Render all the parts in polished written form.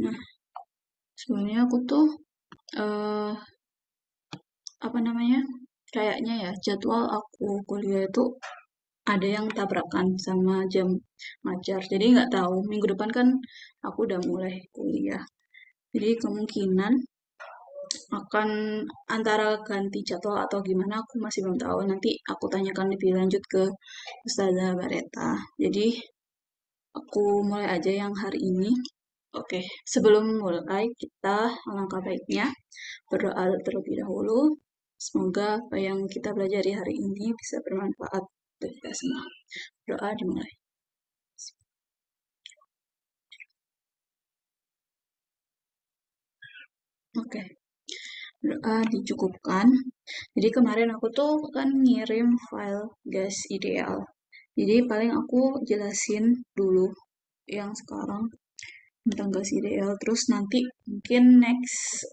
Nah, sebenarnya aku tuh eh apa namanya? Kayaknya ya jadwal aku kuliah itu ada yang tabrakan sama jam ngajar. Jadi nggak tahu. Minggu depan kan aku udah mulai kuliah. Jadi kemungkinan akan antara ganti jadwal atau gimana aku masih belum tahu. Nanti aku tanyakan lebih lanjut ke Ustazah Bareta. Jadi aku mulai aja yang hari ini. Oke, sebelum mulai kita alangkah baiknya berdoa terlebih dahulu. Semoga apa yang kita pelajari hari ini bisa bermanfaat untuk kita semua. Doa dimulai. Oke, doa dicukupkan. Jadi kemarin aku tuh kan ngirim file gas ideal. Jadi paling aku jelasin dulu yang sekarang tentang gas ideal. Terus nanti mungkin next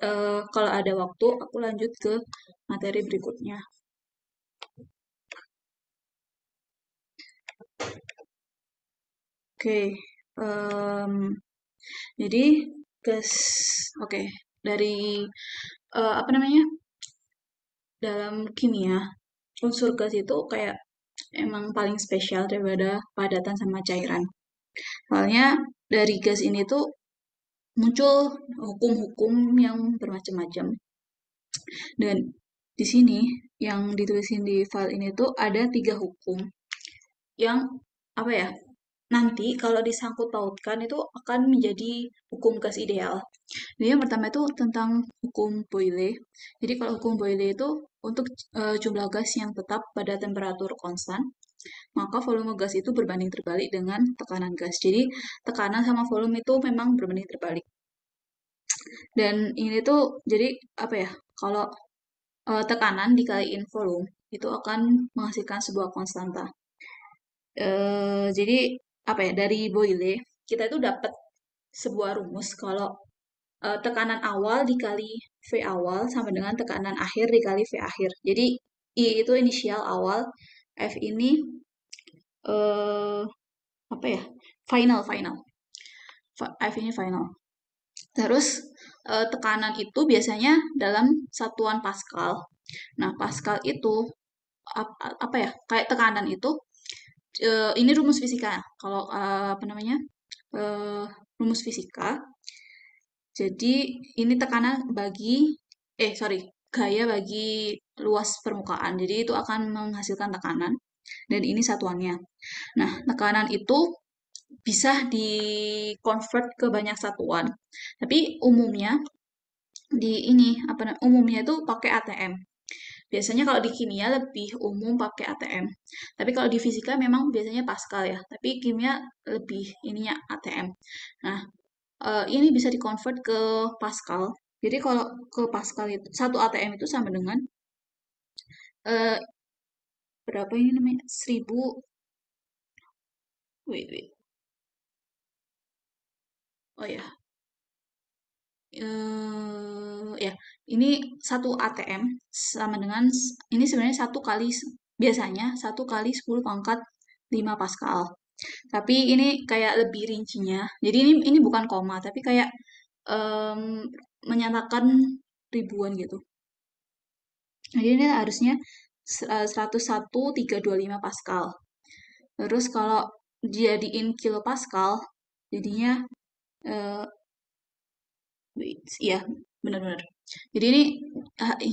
kalau ada waktu aku lanjut ke materi berikutnya. Oke, em, jadi gas, oke, dari apa namanya, dalam kimia unsur gas itu kayak emang paling spesial daripada padatan sama cairan. Soalnya dari gas ini tuh muncul hukum-hukum yang bermacam-macam. Dan di sini yang ditulisin di file ini tuh ada 3 hukum yang apa ya, nanti kalau disangkut pautkan itu akan menjadi hukum gas ideal. Jadi yang pertama itu tentang hukum Boyle. Jadi kalau hukum Boyle itu untuk jumlah gas yang tetap pada temperatur konstan, maka volume gas itu berbanding terbalik dengan tekanan gas. Jadi tekanan sama volume itu memang berbanding terbalik. Dan ini tuh jadi apa ya? Kalau tekanan dikaliin volume itu akan menghasilkan sebuah konstanta. Jadi apa ya? Dari Boyle kita itu dapat sebuah rumus kalau tekanan awal dikali V awal sama dengan tekanan akhir dikali V akhir. Jadi I itu inisial awal, F ini eh apa ya? Final, final. F ini final. Terus tekanan itu biasanya dalam satuan Pascal. Nah, Pascal itu apa ya? Kayak tekanan itu ini rumus fisika. Kalau apa namanya? eh, rumus fisika. Jadi ini tekanan bagi sorry, gaya bagi luas permukaan. Jadi itu akan menghasilkan tekanan dan ini satuannya. Nah, tekanan itu bisa di-convert ke banyak satuan. Tapi umumnya di ini apa umumnya itu pakai ATM. Biasanya kalau di kimia lebih umum pakai ATM. Tapi kalau di fisika memang biasanya Pascal ya. Tapi kimia lebih ininya ATM. Nah, ini bisa dikonvert ke Pascal. Jadi kalau ke Pascal itu satu ATM itu sama dengan eh, berapa ini namanya? 1000. Wait, wait. Oh ya. Ya, ini satu ATM sama dengan ini sebenarnya biasanya 1 kali 10⁻⁵ Tapi ini kayak lebih rincinya. Jadi ini bukan koma, tapi kayak em, menyatakan ribuan gitu. Jadi ini harusnya 101,325 Pascal. Terus kalau dijadiin kilopascal, jadinya eh, wait, iya benar-benar. Jadi ini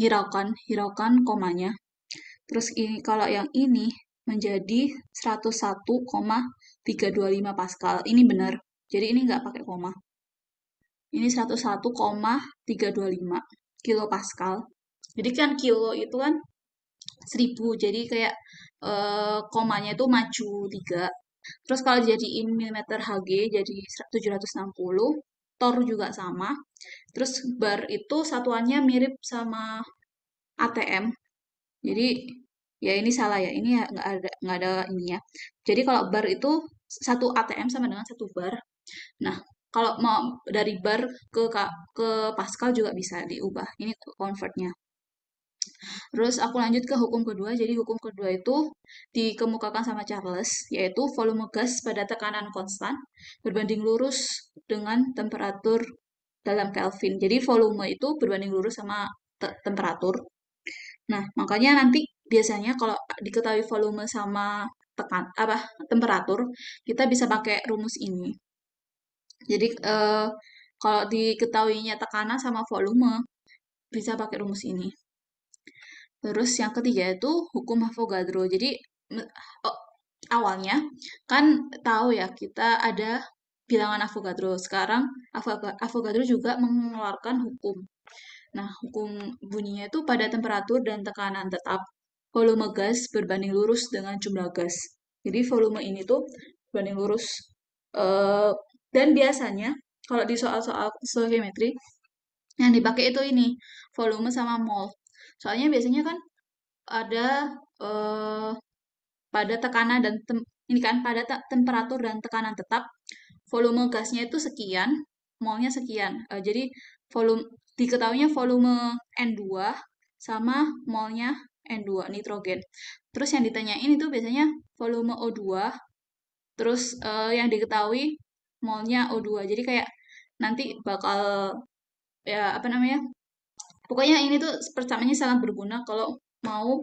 hiraukan komanya. Terus ini kalau yang ini menjadi 101,325 Pascal. Ini benar. Jadi ini nggak pakai koma. Ini 101,325 kilopascal. Jadi kan kilo itu kan 1000. Jadi kayak komanya itu maju 3. Terus kalau dijadiin milimeter Hg jadi 760. Tor juga sama. Terus bar itu satuannya mirip sama ATM. Jadi ya ini salah ya. Ini ya nggak ada ininya. Jadi kalau bar itu satu ATM sama dengan 1 bar. Nah, kalau mau dari bar ke Pascal juga bisa diubah. Ini convertnya. Terus aku lanjut ke hukum kedua. Jadi hukum kedua itu dikemukakan sama Charles, yaitu volume gas pada tekanan konstan berbanding lurus dengan temperatur dalam Kelvin. Jadi volume itu berbanding lurus sama temperatur. Nah, makanya nanti biasanya kalau diketahui volume sama temperatur, kita bisa pakai rumus ini. Jadi kalau diketahuinya tekanan sama volume, bisa pakai rumus ini. Terus yang ketiga itu hukum Avogadro. Jadi oh, awalnya kan tahu ya kita ada bilangan Avogadro. Sekarang Avogadro juga mengeluarkan hukum. Nah, hukum bunyinya itu pada temperatur dan tekanan tetap, volume gas berbanding lurus dengan jumlah gas. Jadi volume ini tuh berbanding lurus. Eh, dan biasanya kalau di soal-soal stoichiometry yang dipakai itu ini volume sama mol. Soalnya biasanya kan ada eh, pada tekanan dan ini kan pada temperatur dan tekanan tetap volume gasnya itu sekian, molnya sekian. Jadi volume diketahuinya volume N2 sama molnya N2 nitrogen. Terus yang ditanyain itu biasanya volume O2, terus yang diketahui molnya O2. Jadi kayak nanti bakal ya apa namanya? Pokoknya ini tuh pertamanya sangat berguna kalau mau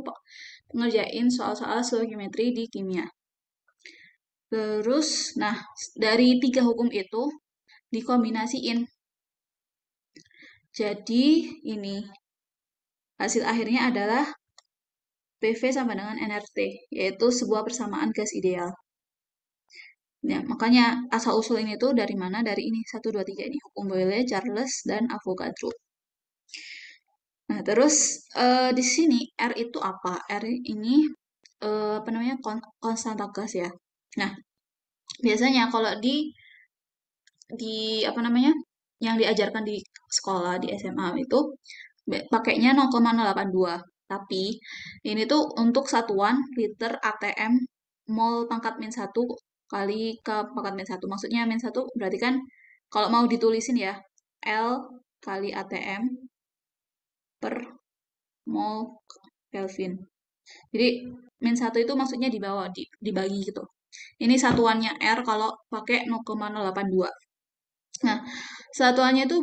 ngerjain soal-soal stoichiometry di kimia. Terus, nah, dari tiga hukum itu dikombinasiin. Jadi, ini hasil akhirnya adalah PV sama dengan nRT, yaitu sebuah persamaan gas ideal. Ya, makanya asal-usul ini tuh dari mana? Dari ini, 1, 2, 3 ini. Hukum Boyle, Charles, dan Avogadro. Nah, terus di sini R itu apa? R ini apa namanya? Konstanta gas ya. Nah, biasanya kalau di apa namanya? Yang diajarkan di sekolah di SMA itu pakainya 0,082. Tapi ini tuh untuk satuan liter ATM mol pangkat min 1 kali ke pangkat min 1. Maksudnya min 1 berarti kan kalau mau ditulisin ya L kali ATM per mol Kelvin. Jadi min 1 itu maksudnya di bawah, dibagi gitu. Ini satuannya R kalau pakai 0,082. Nah, satuannya itu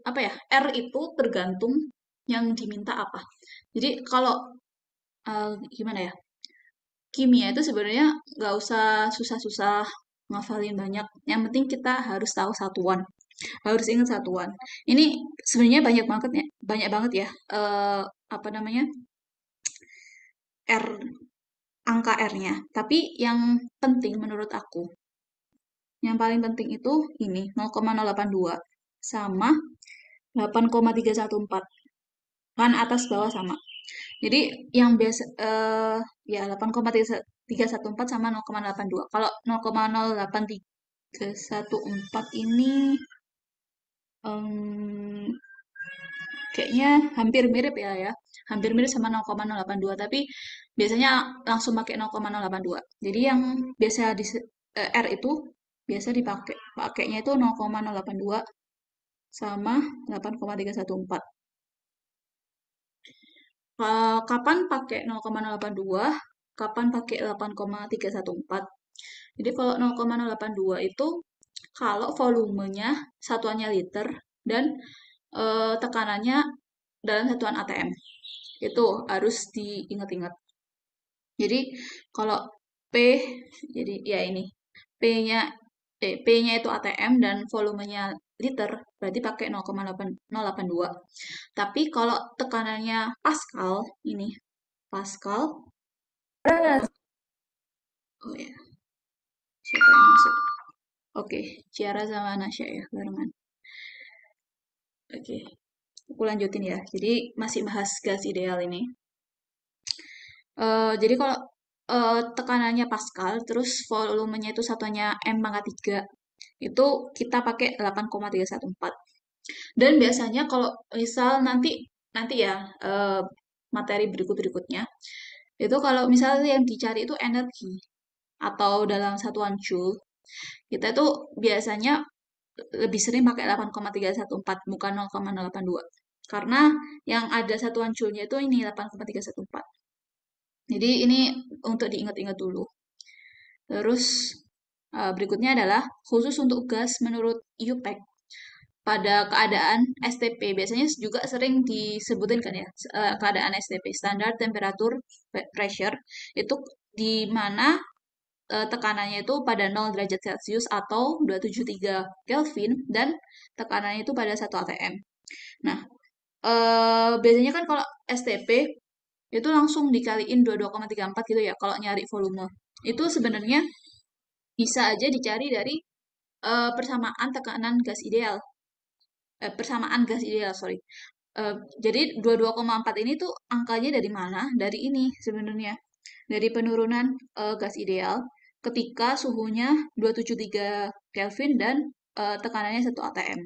apa ya? R itu tergantung yang diminta apa. Jadi kalau gimana ya? Kimia itu sebenarnya nggak usah susah-susah ngafalin banyak. Yang penting kita harus tahu satuan, harus ingat satuan. Ini sebenarnya banyak banget ya. Apa namanya? R angka R-nya. Tapi yang penting menurut aku, yang paling penting itu ini 0,082 sama 8,314. Kan atas bawah sama. Jadi yang biasa ya 8,314 sama 0,82. Kalau 0,0814 ini kayaknya hampir mirip ya. Hampir mirip sama 0,082 tapi biasanya langsung pakai 0,082. Jadi yang biasa di R itu biasa pakainya itu 0,082 sama 8,314. Kapan pakai 0,082, kapan pakai 8,314. Jadi kalau 0,082 itu kalau volumenya satuannya liter dan tekanannya dalam satuan ATM. Itu harus diingat-ingat. Jadi kalau P jadi ya ini P-nya P-nya itu ATM dan volumenya liter, berarti pakai 0,082. Tapi kalau tekanannya Pascal, ini Pascal, oh ya, siapa yang masuk? Oke, Ciara sama Nasya ya, barengan. Oke, aku lanjutin ya. Jadi masih bahas gas ideal ini. Jadi kalau tekanannya Pascal, terus volumenya itu satuannya M pangkat 3, itu kita pakai 8,314. Dan biasanya kalau misal nanti ya materi berikutnya itu kalau misalnya yang dicari itu energi atau dalam satuan joule, kita itu biasanya lebih sering pakai 8,314 bukan 0,082. Karena yang ada satuan joule-nya itu ini 8,314. Jadi ini untuk diingat-ingat dulu. Terus berikutnya adalah khusus untuk gas menurut UPEC. pada keadaan STP. Biasanya juga sering disebutin kan ya, keadaan STP, standar temperature pressure, itu di mana tekanannya itu pada 0 derajat Celcius atau 273 Kelvin dan tekanannya itu pada 1 atm. Nah, biasanya kan kalau STP itu langsung dikaliin 22,34 gitu ya kalau nyari volume. Itu sebenarnya bisa aja dicari dari persamaan tekanan gas ideal. Persamaan gas ideal, sorry. Eh, jadi 22,4 ini tuh angkanya dari mana? Dari ini sebenarnya. Dari penurunan gas ideal ketika suhunya 273 Kelvin dan tekanannya 1 atm.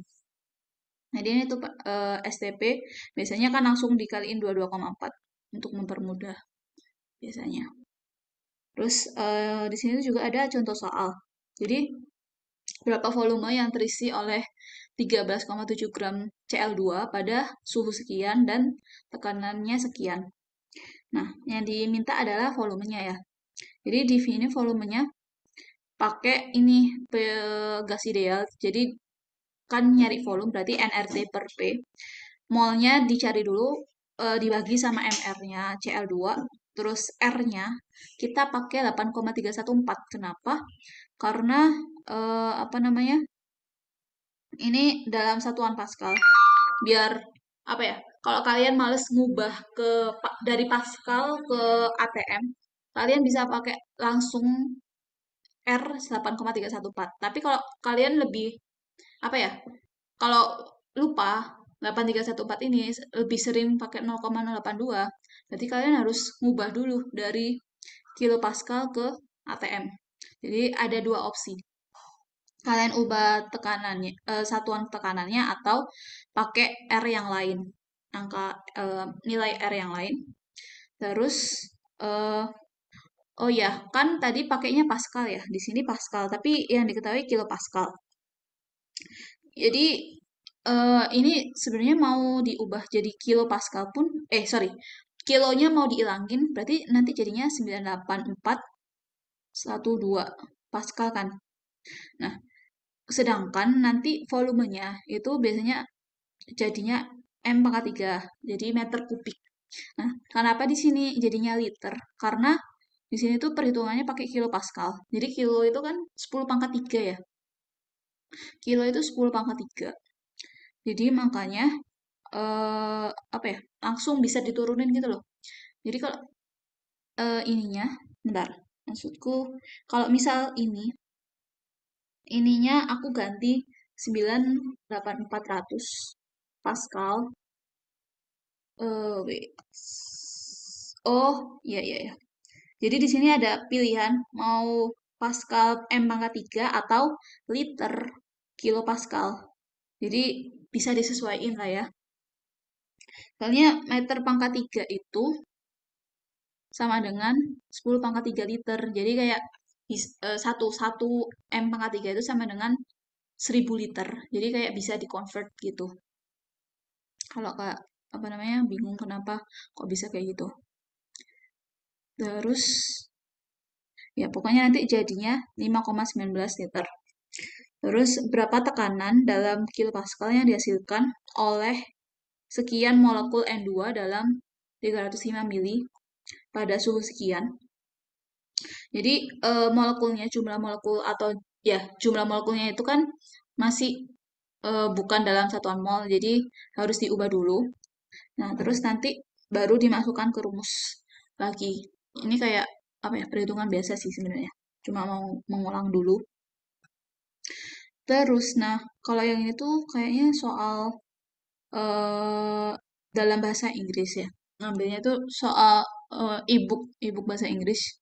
Jadi ini tuh STP biasanya kan langsung dikaliin 22,4 untuk mempermudah biasanya. Terus di sini tuh juga ada contoh soal. Jadi berapa volume yang terisi oleh 13,7 gram Cl2 pada suhu sekian dan tekanannya sekian. Nah, yang diminta adalah volumenya ya. Jadi di sini volumenya pakai ini gas ideal. Jadi kan nyari volume berarti nRT per P. Molnya dicari dulu, dibagi sama mR-nya Cl2, terus R-nya kita pakai 8,314. Kenapa? Karena apa namanya? Ini dalam satuan Pascal. Biar apa ya? Kalau kalian males ngubah dari Pascal ke ATM, kalian bisa pakai langsung R 8,314. Tapi kalau kalian lebih apa ya? Kalau lupa 8,314 ini lebih sering pakai 0,082, berarti kalian harus ngubah dulu dari kilopascal ke ATM. Jadi ada dua opsi. Kalian ubah tekanannya, satuan tekanannya atau pakai R yang lain, nilai R yang lain. Terus eh, oh ya, kan tadi pakainya Pascal ya. Di sini Pascal, tapi yang diketahui kilopascal. Jadi ini sebenarnya mau diubah jadi kilo Pascal pun, sorry, kilonya mau diilangin, berarti nanti jadinya 98412 Pascal kan. Nah, sedangkan nanti volumenya itu biasanya jadinya M pangkat 3, jadi meter kubik. Nah, kenapa di sini jadinya liter? Karena di sini tuh perhitungannya pakai kilo Pascal. Jadi kilo itu kan 10 pangkat 3 ya. Kilo itu 10 pangkat 3. Jadi makanya apa ya? Langsung bisa diturunin gitu loh. Jadi kalau ininya, bentar. Maksudku kalau misal ininya aku ganti 98400 Pascal. Wait. Oh, iya iya ya. Jadi di sini ada pilihan mau Pascal M pangkat 3 atau liter kilo Pascal. Jadi bisa disesuaikan lah ya. Soalnya meter pangkat 3 itu sama dengan 10 pangkat 3 liter. Jadi kayak satu M pangkat 3 itu sama dengan 1000 liter. Jadi kayak bisa di-convert gitu. Kalau Kak, apa namanya, bingung kenapa kok bisa kayak gitu. Terus, ya pokoknya nanti jadinya 5,19 liter. Terus, berapa tekanan dalam kilopascal yang dihasilkan oleh sekian molekul N2 dalam 305 mili pada suhu sekian. Jadi molekulnya, jumlah molekul atau ya jumlah molekulnya itu kan masih bukan dalam satuan mol, jadi harus diubah dulu. Nah, terus nanti baru dimasukkan ke rumus lagi. Ini kayak apa ya, perhitungan biasa sih sebenarnya. Cuma mau mengulang dulu. Terus, nah kalau yang ini tuh kayaknya soal eh, dalam bahasa Inggris ya. Ngambilnya tuh soal e-book bahasa Inggris.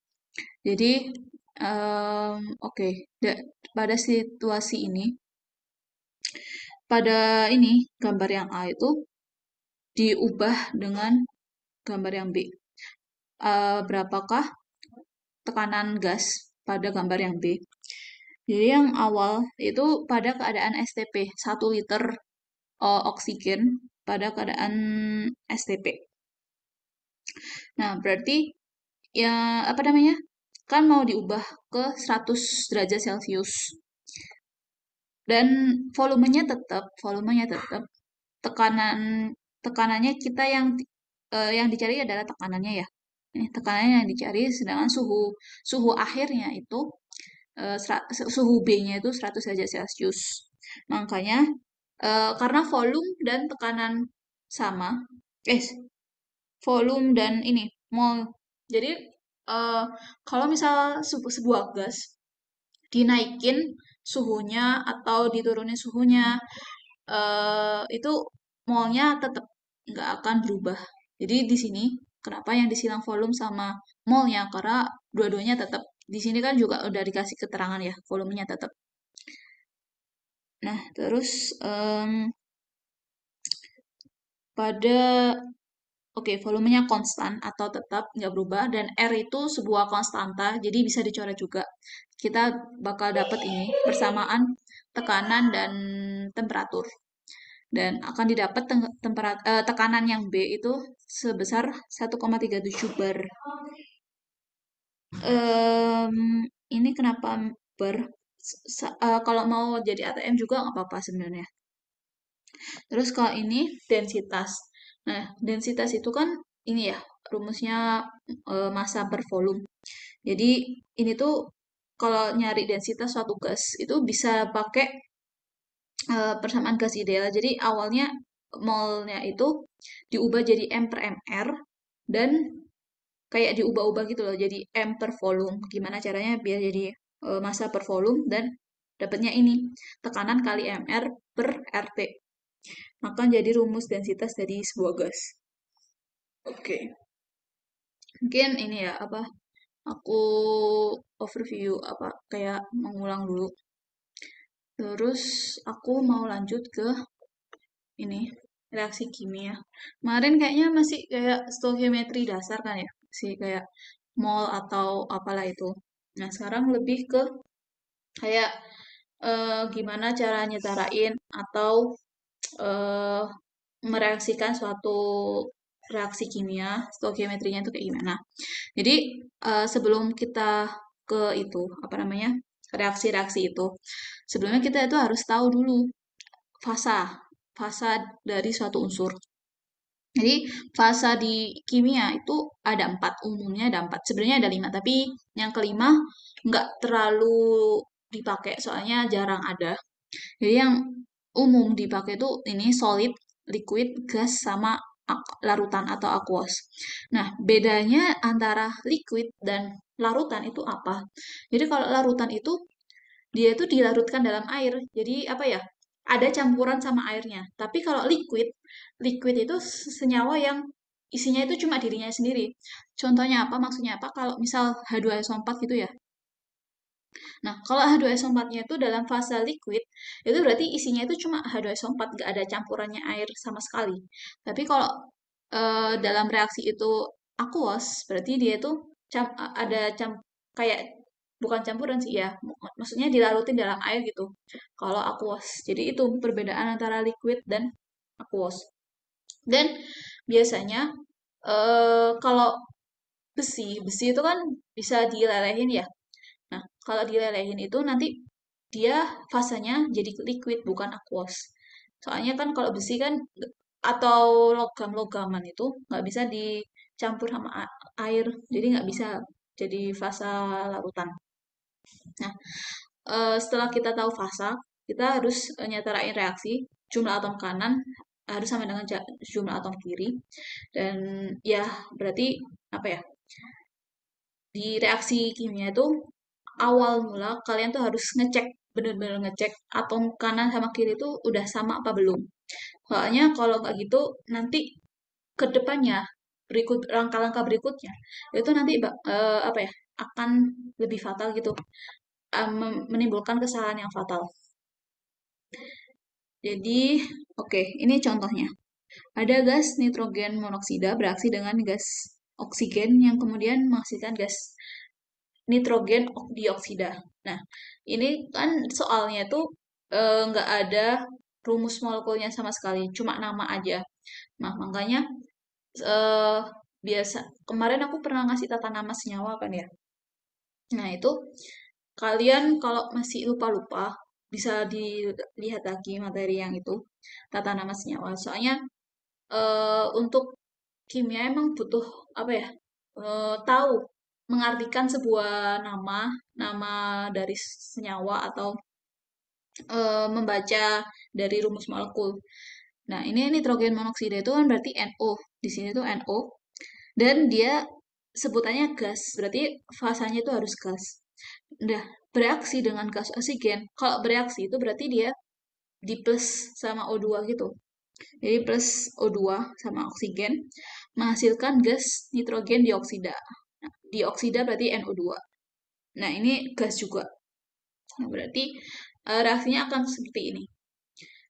Jadi, oke, pada situasi ini, pada ini gambar yang A itu diubah dengan gambar yang B. Berapakah tekanan gas pada gambar yang B? Jadi yang awal itu pada keadaan STP, 1 liter oksigen pada keadaan STP. Nah, berarti ya apa namanya? Kan mau diubah ke 100 derajat Celcius. dan volumenya tetap tekanan tekanannya kita yang dicari adalah tekanannya ya. Ini tekanannya yang dicari, sedangkan suhu suhu akhirnya itu suhu B-nya itu 100 derajat Celcius. Makanya karena volume dan tekanan sama, eh volume dan ini mol. Jadi eh, kalau misal sebuah gas dinaikin suhunya atau diturunin suhunya, itu molnya tetap nggak akan berubah. Jadi di sini kenapa yang disilang volume sama molnya, karena dua-duanya tetap. Di sini kan juga udah dikasih keterangan ya, volumenya tetap. Nah, terus pada oke, volumenya konstan atau tetap nggak berubah, dan R itu sebuah konstanta, jadi bisa dicoret juga. Kita bakal dapat ini persamaan tekanan dan temperatur. Dan akan didapat tekanan yang B itu sebesar 1,37 bar. Em, ini kenapa bar? Kalau mau jadi ATM juga nggak apa-apa sebenarnya. Terus kalau ini densitas. Nah, densitas itu kan ini ya, rumusnya massa per volume. Jadi ini tuh kalau nyari densitas suatu gas itu bisa pakai persamaan gas ideal. Jadi awalnya molnya itu diubah jadi M per MR dan kayak diubah-ubah gitu loh jadi M per volume. Gimana caranya biar jadi massa per volume dan dapatnya ini tekanan kali MR per RT. Maka jadi rumus densitas dari sebuah gas. Oke. Mungkin ini ya apa aku overview apa kayak mengulang dulu. Terus aku mau lanjut ke ini reaksi kimia. Kemarin kayaknya masih kayak stoichiometri dasar kan ya, sih kayak mol atau apalah itu. Nah, sekarang lebih ke kayak gimana cara nyetarain atau eh, mereaksikan suatu reaksi kimia, stoichiometrinya itu kayak gimana. Jadi sebelum kita ke itu apa namanya reaksi-reaksi itu, sebelumnya kita itu harus tahu dulu fasa fasa dari suatu unsur. Jadi fasa di kimia itu ada empat, umumnya ada empat. Sebenarnya ada lima, tapi yang kelima nggak terlalu dipakai, soalnya jarang ada. Jadi yang umum dipakai itu ini solid, liquid, gas, sama larutan atau aqueous. Nah, bedanya antara liquid dan larutan itu apa? Jadi kalau larutan itu dia itu dilarutkan dalam air. Jadi apa ya? Ada campuran sama airnya. Tapi kalau liquid, liquid itu senyawa yang isinya itu cuma dirinya sendiri. Contohnya apa? Maksudnya apa? Kalau misal H2SO4 gitu ya. Nah, kalau H2SO4-nya itu dalam fase liquid, itu berarti isinya itu cuma H2SO4, nggak ada campurannya air sama sekali. Tapi kalau dalam reaksi itu aqueous, berarti dia itu ada kayak bukan campuran sih ya, maksudnya dilarutin dalam air gitu. Kalau aqueous, jadi itu perbedaan antara liquid dan aqueous. Dan biasanya kalau besi itu kan bisa dilelehin ya. Nah, kalau dilelehin itu nanti dia fasanya jadi liquid bukan aqueous. Soalnya kan kalau besi kan atau logam-logaman itu nggak bisa dicampur sama air, jadi nggak bisa jadi fasa larutan. Nah, setelah kita tahu fasa, kita harus nyetarain reaksi. Jumlah atom kanan harus sama dengan jumlah atom kiri. Dan ya berarti apa ya? Di reaksi kimia itu awal mula kalian tuh harus ngecek, bener-bener ngecek atom kanan sama kiri itu udah sama apa belum. Soalnya kalau nggak gitu nanti ke depannya berikut langkah-langkah berikutnya itu nanti apa ya akan lebih fatal gitu, menimbulkan kesalahan yang fatal. Jadi, oke, ini contohnya. Ada gas nitrogen monoksida bereaksi dengan gas oksigen yang kemudian menghasilkan gas nitrogen dioksida. Nah, ini kan soalnya tuh nggak ada rumus molekulnya sama sekali, cuma nama aja. Nah, makanya eh, biasa kemarin aku pernah ngasih tata nama senyawa kan ya. Nah, itu kalian kalau masih lupa-lupa bisa dilihat lagi materi yang itu, tata nama senyawa. Soalnya untuk kimia emang butuh apa ya? Tahu mengartikan sebuah nama, nama dari senyawa atau membaca dari rumus molekul. Nah, ini nitrogen monoksida itu kan berarti NO. Di sini tuh NO. Dan dia sebutannya gas, berarti fasanya itu harus gas. Nah, bereaksi dengan gas oksigen. Kalau bereaksi itu berarti dia di plus sama O2 gitu. Jadi plus O2 sama oksigen menghasilkan gas nitrogen dioksida. Nah, dioksida berarti NO2. Nah, ini gas juga. Nah, berarti reaksinya akan seperti ini.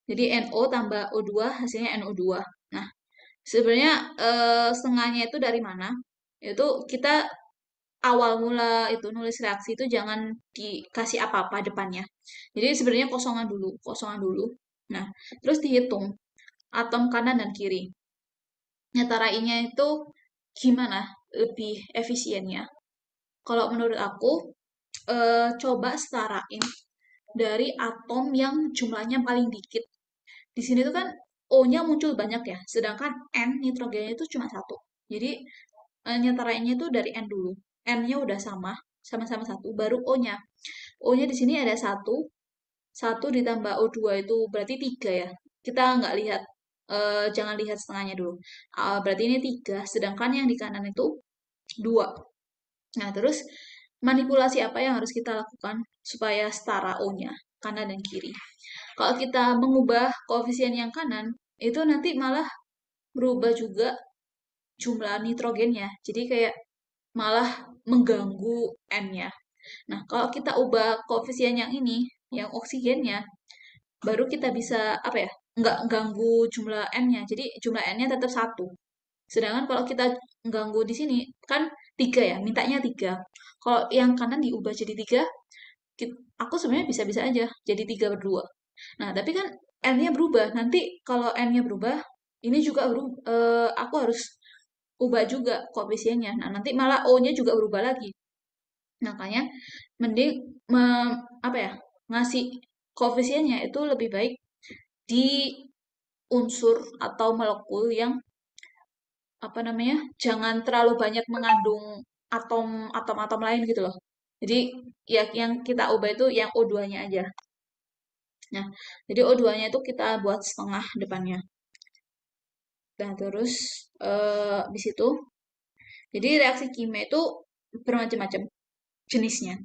Jadi NO tambah O2 hasilnya NO2. Nah, sebenarnya setengahnya itu dari mana? Itu kita awal mula itu nulis reaksi itu jangan dikasih apa-apa depannya. Jadi sebenarnya kosongan dulu, kosongan dulu. Nah, terus dihitung atom kanan dan kiri. Nyetarainya itu gimana lebih efisiennya? Kalau menurut aku, coba setarain dari atom yang jumlahnya paling dikit. Di sini tuh kan O-nya muncul banyak ya, sedangkan N nitrogennya itu cuma satu. Jadi nyetarainnya itu dari N dulu. N-nya udah sama, sama-sama satu, baru O-nya. O-nya di sini ada satu, satu ditambah O2 itu berarti tiga ya. Kita nggak lihat, jangan lihat setengahnya dulu. Berarti ini tiga, sedangkan yang di kanan itu dua. Nah, terus manipulasi apa yang harus kita lakukan supaya setara O-nya, kanan dan kiri. Kalau kita mengubah koefisien yang kanan, itu nanti malah berubah juga jumlah nitrogennya. Jadi kayak malah mengganggu N-nya. Nah, kalau kita ubah koefisien yang ini, yang oksigennya, baru kita bisa, apa ya, nggak ganggu jumlah N-nya. Jadi jumlah N-nya tetap satu. Sedangkan kalau kita ganggu di sini, kan tiga ya, mintanya tiga. Kalau yang kanan diubah jadi tiga, aku sebenarnya bisa-bisa aja jadi tiga berdua. Nah, tapi kan N-nya berubah. Nanti kalau N-nya berubah, ini juga aku harus ubah juga koefisiennya. Nah, nanti malah O-nya juga berubah lagi. Makanya mending apa ya? Ngasih koefisiennya itu lebih baik di unsur atau molekul yang apa namanya? Jangan terlalu banyak mengandung atom-atom lain gitu loh. Jadi ya yang kita ubah itu yang O2-nya aja. Nah, jadi O2-nya itu kita buat setengah depannya. Nah, terus di situ jadi reaksi kimia itu bermacam-macam jenisnya.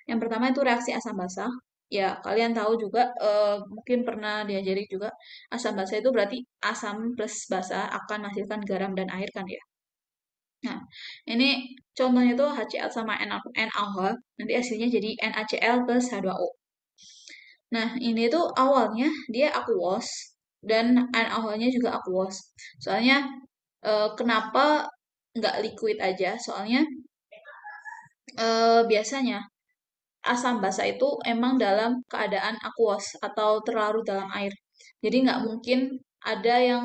Yang pertama itu reaksi asam basa. Ya, kalian tahu juga, mungkin pernah diajari juga, asam basa itu berarti asam plus basa akan menghasilkan garam dan air kan ya. Nah, ini contohnya tuh HCl sama NaOH, nanti hasilnya jadi NaCl plus H2O. Nah, ini tuh awalnya dia aqueous dan NaOH-nya juga aqueous. Soalnya kenapa nggak liquid aja? Soalnya biasanya asam basa itu emang dalam keadaan aqueous atau terlarut dalam air. Jadi nggak mungkin ada yang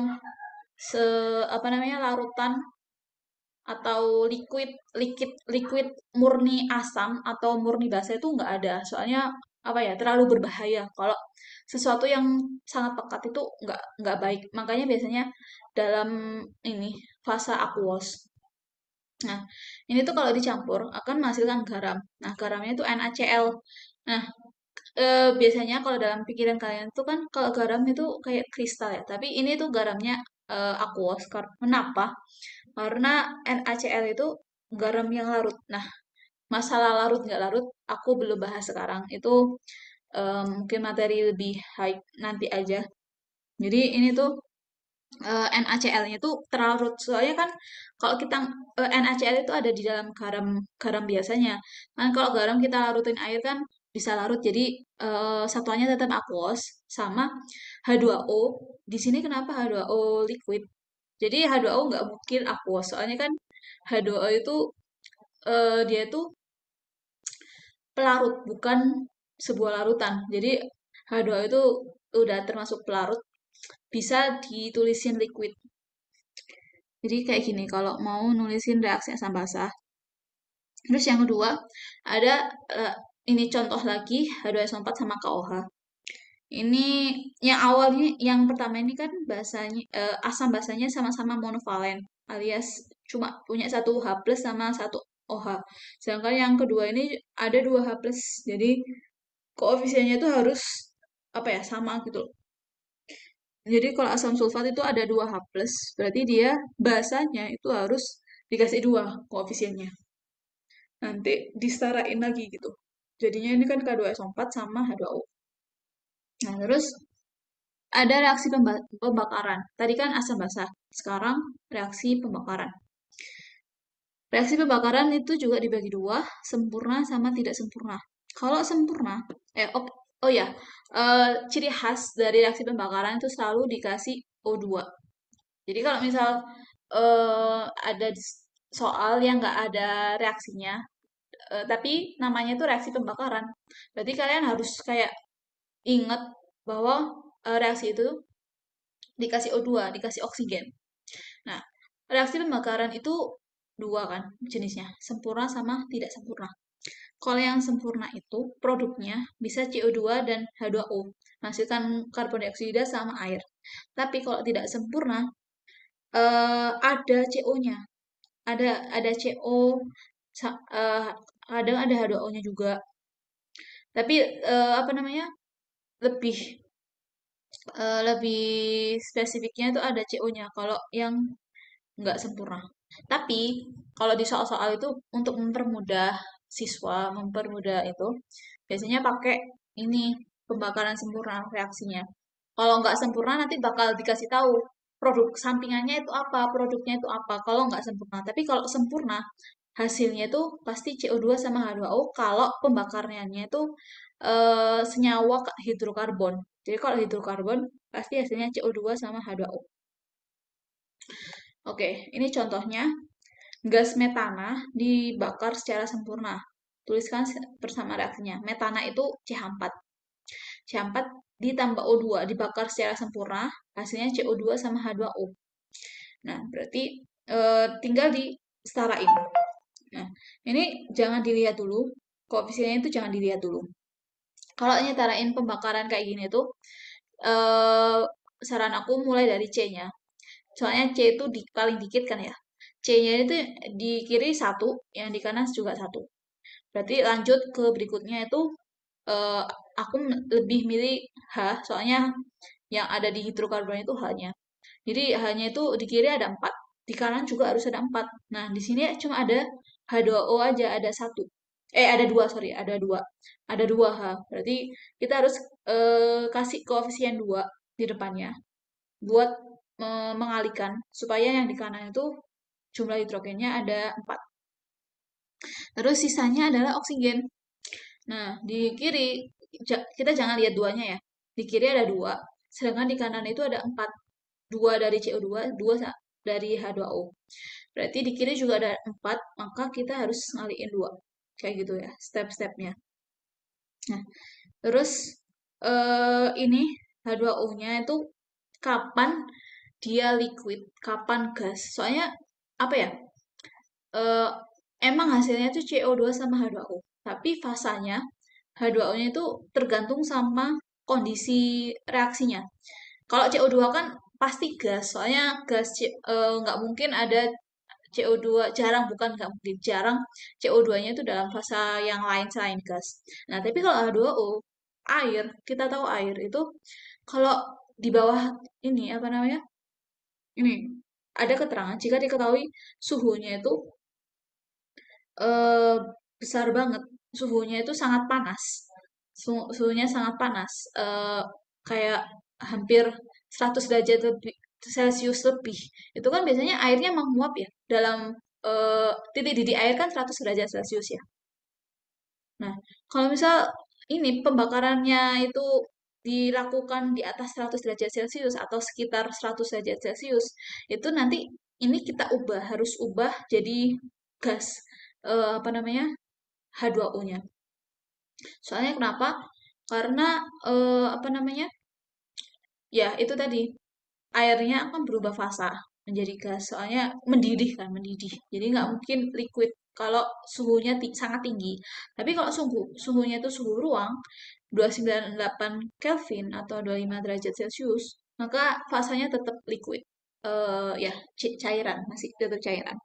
se apa namanya larutan atau liquid murni asam atau murni basa itu nggak ada. Soalnya apa ya terlalu berbahaya. Kalau sesuatu yang sangat pekat itu nggak baik. Makanya biasanya dalam ini fase aqueous. Nah, ini tuh kalau dicampur akan menghasilkan garam. Nah, garamnya itu NaCl. Nah, biasanya kalau dalam pikiran kalian tuh kan kalau garam itu kayak kristal ya, tapi ini tuh garamnya aqueous. Kenapa? Karena NaCl itu garam yang larut. Nah, masalah larut nggak larut, aku belum bahas sekarang. Itu mungkin materi lebih high nanti aja. Jadi ini tuh NaCl-nya itu terlarut. Soalnya kan kalau kita NaCl itu ada di dalam garam garam biasanya. Kan kalau garam kita larutin air kan bisa larut. Jadi satuannya tetap aqueous sama H2O. Di sini kenapa H2O liquid? Jadi H2O nggak mungkin aqueous. Soalnya kan H2O itu dia itu pelarut, bukan sebuah larutan. Jadi H2O itu udah termasuk pelarut, bisa ditulisin liquid. Jadi kayak gini, kalau mau nulisin reaksi asam basa. Terus yang kedua, ada ini contoh lagi H2SO4 sama KOH. Ini yang awalnya, yang pertama ini kan basanya, asam basanya sama-sama monovalen, alias cuma punya satu H plus sama satu OH. Sedangkan yang kedua ini ada dua H plus, jadi koefisiennya itu harus apa ya, sama gitu loh. Jadi kalau asam sulfat itu ada dua H plus, berarti dia basanya itu harus dikasih dua koefisiennya. Nanti disetarain lagi gitu. Jadinya ini kan K2SO4 sama H2O. Nah, terus ada reaksi pembakaran. Tadi kan asam basa. Sekarang reaksi pembakaran. Reaksi pembakaran itu juga dibagi dua, sempurna sama tidak sempurna. Kalau sempurna, oh ya, ciri khas dari reaksi pembakaran itu selalu dikasih O2. Jadi kalau misal ada soal yang nggak ada reaksinya, tapi namanya itu reaksi pembakaran, berarti kalian harus kayak ingat bahwa reaksi itu dikasih O2, dikasih oksigen. Nah, reaksi pembakaran itu dua kan jenisnya, sempurna sama tidak sempurna. Kalau yang sempurna itu produknya bisa CO2 dan H2O, menghasilkan karbon dioksida sama air. Tapi kalau tidak sempurna, ada CO-nya, ada CO, kadang ada H2O-nya juga. Tapi apa namanya, lebih lebih spesifiknya itu ada CO-nya kalau yang nggak sempurna. Tapi kalau di soal-soal itu untuk mempermudah siswa, mempermudah itu biasanya pakai ini pembakaran sempurna reaksinya. Kalau nggak sempurna nanti bakal dikasih tahu produk sampingannya itu apa, produknya itu apa. Kalau nggak sempurna, tapi kalau sempurna hasilnya itu pasti CO2 sama H2O kalau pembakarannya itu senyawa hidrokarbon. Jadi kalau hidrokarbon pasti hasilnya CO2 sama H2O. Oke, ini contohnya. Gas metana dibakar secara sempurna. Tuliskan bersama reaksinya. Metana itu CH4. CH4 ditambah O2 dibakar secara sempurna, hasilnya CO2 sama H2O. Nah, berarti tinggal disetarain. Nah, ini jangan dilihat dulu. Koefisiennya itu jangan dilihat dulu. Kalau nyetarain pembakaran kayak gini tuh, eh, saran aku mulai dari C-nya. Soalnya C itu paling dikit kan ya. C-nya itu di kiri satu, yang di kanan juga satu. Berarti lanjut ke berikutnya itu eh, aku lebih milih H, soalnya yang ada di hidrokarbon itu H-nya. Jadi H-nya itu di kiri ada 4, di kanan juga harus ada 4. Nah, di sini cuma ada H2O aja, ada satu. Ada dua, sorry, ada dua. Ada dua H. Berarti kita harus kasih koefisien 2 di depannya buat mengalihkan supaya yang di kanan itu jumlah hidrogennya ada 4. Terus sisanya adalah oksigen. Nah, di kiri kita jangan lihat duanya ya. Di kiri ada dua, sedangkan di kanan itu ada 4. Dua dari CO2, dua dari H2O. Berarti di kiri juga ada 4, maka kita harus ngaliin dua. Kayak gitu ya, step-stepnya. Nah, terus ini H2O-nya itu kapan dia liquid, kapan gas. Soalnya apa ya? eh, Emang hasilnya itu CO2 sama H2O. Tapi fasanya H2O-nya itu tergantung sama kondisi reaksinya. Kalau CO2 kan pasti gas, soalnya gas nggak mungkin ada CO2, jarang, bukan nggak mungkin, jarang CO2-nya itu dalam fase yang lain selain gas. Nah, tapi kalau H2O, air, kita tahu air itu kalau di bawah ini apa namanya? Ini ada keterangan jika diketahui suhunya itu eh, besar banget. Suhunya itu sangat panas. Suhunya sangat panas. Kayak hampir 100 derajat lebih, Celcius lebih. Itu kan biasanya airnya menguap ya. Dalam titik didih air kan 100 derajat Celcius ya. Nah, kalau misal ini pembakarannya itu dilakukan di atas 100 derajat Celcius atau sekitar 100 derajat Celcius, itu nanti ini kita ubah, harus ubah jadi gas, apa namanya, H2O-nya. Soalnya kenapa? Karena apa namanya? Ya, itu tadi airnya akan berubah fasa menjadi gas. Soalnya mendidih kan, mendidih. Jadi nggak mungkin liquid. kalau suhunya sangat tinggi. Tapi kalau suhunya itu suhu ruang 298 Kelvin atau 25 derajat Celcius, maka fasanya tetap liquid. Ya, cairan, masih tetap cairan.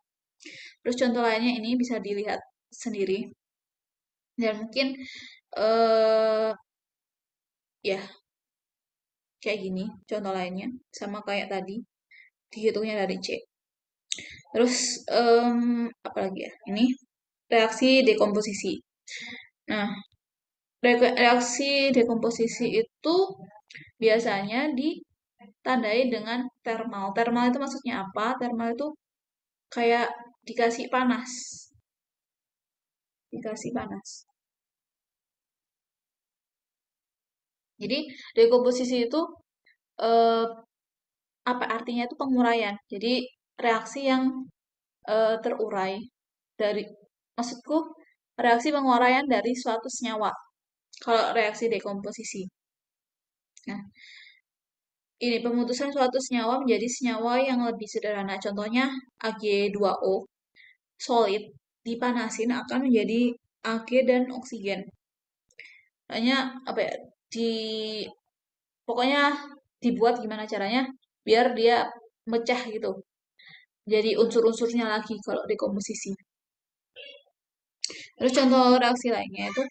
Terus contoh lainnya ini bisa dilihat sendiri. Dan mungkin eh ya kayak gini contoh lainnya sama kayak tadi dihitungnya dari C. Terus apa lagi ya? Ini reaksi dekomposisi. Nah, reaksi dekomposisi itu biasanya ditandai dengan thermal. Thermal itu maksudnya apa? Thermal itu kayak dikasih panas. Dikasih panas. Jadi, dekomposisi itu eh, apa artinya itu penguraian. Jadi, reaksi yang terurai dari maksudku reaksi penguraian dari suatu senyawa. Kalau reaksi dekomposisi. Nah, ini pemutusan suatu senyawa menjadi senyawa yang lebih sederhana. Contohnya Ag2O solid dipanasin akan menjadi Ag dan oksigen. Hanya apa ya? Pokoknya dibuat gimana caranya biar dia mecah gitu. Jadi unsur-unsurnya lagi kalau dekomposisi. Terus contoh reaksi lainnya itu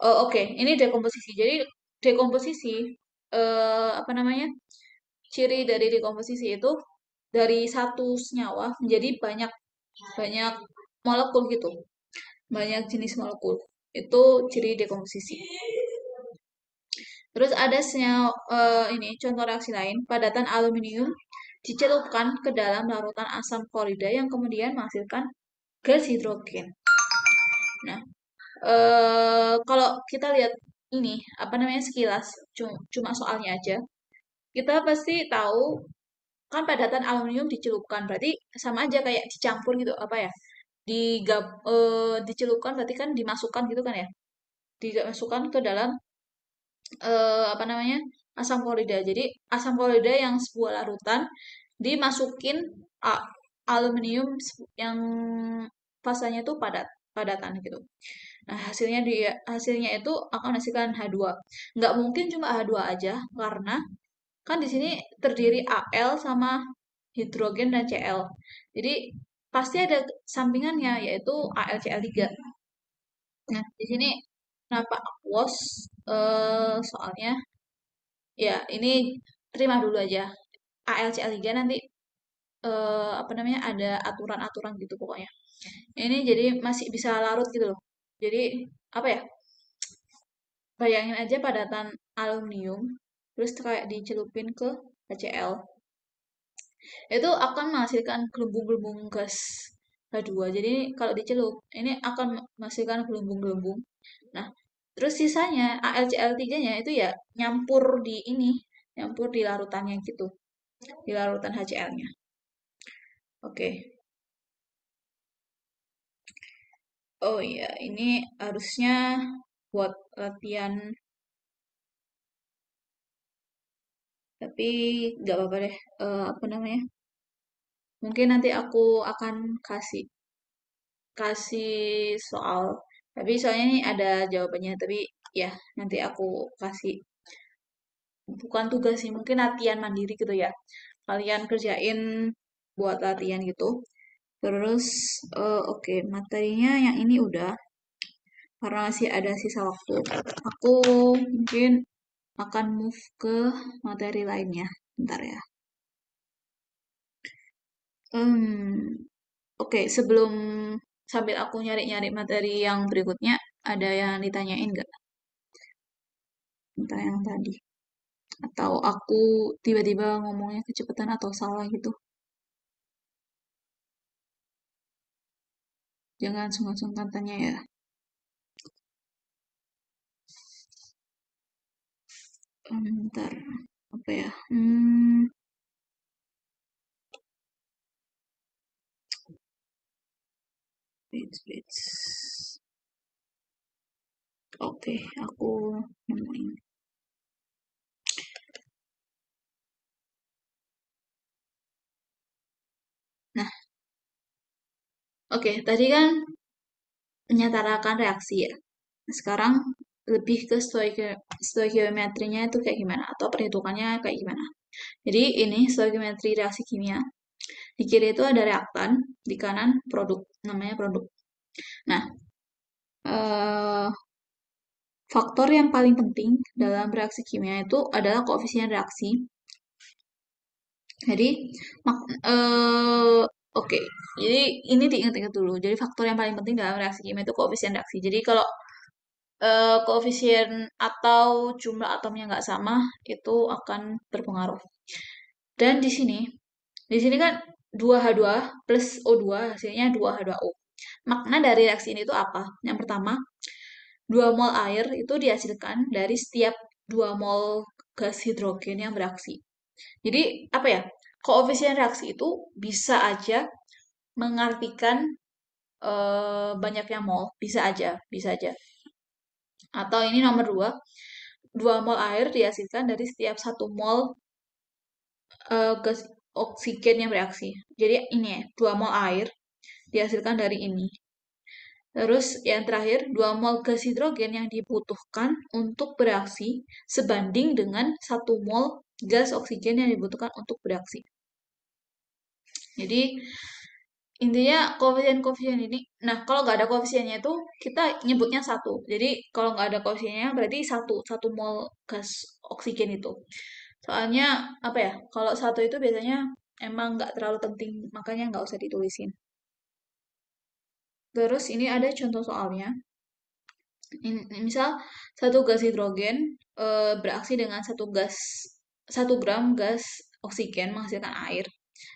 oh, oke, ini dekomposisi. Jadi dekomposisi apa namanya? Ciri dari dekomposisi itu dari satu senyawa menjadi banyak banyak molekul gitu. Banyak jenis molekul. Itu ciri dekomposisi. Terus ada senyawa ini contoh reaksi lain, padatan aluminium dicelupkan ke dalam larutan asam klorida yang kemudian menghasilkan gas hidrogen. Nah, kalau kita lihat ini apa namanya sekilas cuma soalnya aja, kita pasti tahu kan padatan aluminium dicelupkan berarti sama aja kayak dicampur gitu apa ya dicelupkan berarti kan dimasukkan gitu kan ya dimasukkan ke dalam apa namanya asam klorida. Jadi asam klorida yang sebuah larutan dimasukin aluminium yang fasanya itu padatan gitu. Nah, hasilnya itu akan menghasilkan H2. Nggak mungkin cuma H2 aja karena kan di sini terdiri Al sama hidrogen dan Cl. Jadi pasti ada sampingannya yaitu AlCl3. Nah, di sini kenapa aquos? Soalnya ya ini terima dulu aja. AlCl3 nanti apa namanya ada aturan-aturan gitu pokoknya. Ini jadi masih bisa larut gitu loh. Jadi apa ya? Bayangin aja padatan aluminium terus kayak dicelupin ke HCl. Itu akan menghasilkan gelembung-gelembung gas H2. Jadi kalau dicelup ini akan menghasilkan gelembung-gelembung. Nah, terus sisanya AlCl3-nya itu ya nyampur di ini, nyampur di larutannya gitu, di larutan HCl-nya. Oke. Oh iya, ini harusnya buat latihan, tapi nggak apa-apa deh. Apa namanya? Mungkin nanti aku akan kasih kasih soal. Tapi soalnya ini ada jawabannya, tapi ya nanti aku kasih bukan tugas sih, mungkin latihan mandiri gitu ya. Kalian kerjain buat latihan gitu. Terus oke, materinya yang ini udah karena masih ada sisa waktu. Aku mungkin akan move ke materi lainnya. Bentar ya. Oke, sebelum sambil aku nyari-nyari materi yang berikutnya, ada yang ditanyain nggak? Tentang yang tadi. Atau aku tiba-tiba ngomongnya kecepatan atau salah gitu. Jangan sungkan-sungkan tanya ya. Bentar. Apa ya? Wait, wait. Oke, aku nemuin. Nah, Oke, tadi kan menyatakan reaksi ya. Sekarang lebih ke stoikiometrinya itu kayak gimana atau perhitungannya kayak gimana. Jadi ini stoikiometri reaksi kimia. Di kiri itu ada reaktan, di kanan produk, namanya produk. Nah, eh, faktor yang paling penting dalam reaksi kimia itu adalah koefisien reaksi. Jadi, oke. Jadi ini diingat-ingat dulu. Jadi faktor yang paling penting dalam reaksi kimia itu koefisien reaksi. Jadi kalau koefisien atau jumlah atomnya nggak sama, itu akan berpengaruh. Dan di sini kan 2H2 plus O2 hasilnya 2H2O. Makna dari reaksi ini itu apa? Yang pertama, 2 mol air itu dihasilkan dari setiap 2 mol gas hidrogen yang bereaksi. Jadi, apa ya? Koefisien reaksi itu bisa aja mengartikan banyaknya mol, bisa aja, bisa aja. Atau ini nomor 2, 2 mol air dihasilkan dari setiap 1 mol gas oksigen yang bereaksi. Jadi ini ya, 2 mol air dihasilkan dari ini. Terus yang terakhir, 2 mol gas hidrogen yang dibutuhkan untuk bereaksi sebanding dengan 1 mol gas oksigen yang dibutuhkan untuk bereaksi. Jadi intinya koefisien-koefisien ini, nah kalau nggak ada koefisiennya itu kita nyebutnya satu. Jadi kalau nggak ada koefisiennya berarti satu mol gas oksigen itu. Soalnya apa ya? Kalau satu itu biasanya emang nggak terlalu penting, makanya nggak usah ditulisin. Terus ini ada contoh soalnya. Misal satu gas hidrogen beraksi dengan 1 gram gas oksigen menghasilkan air.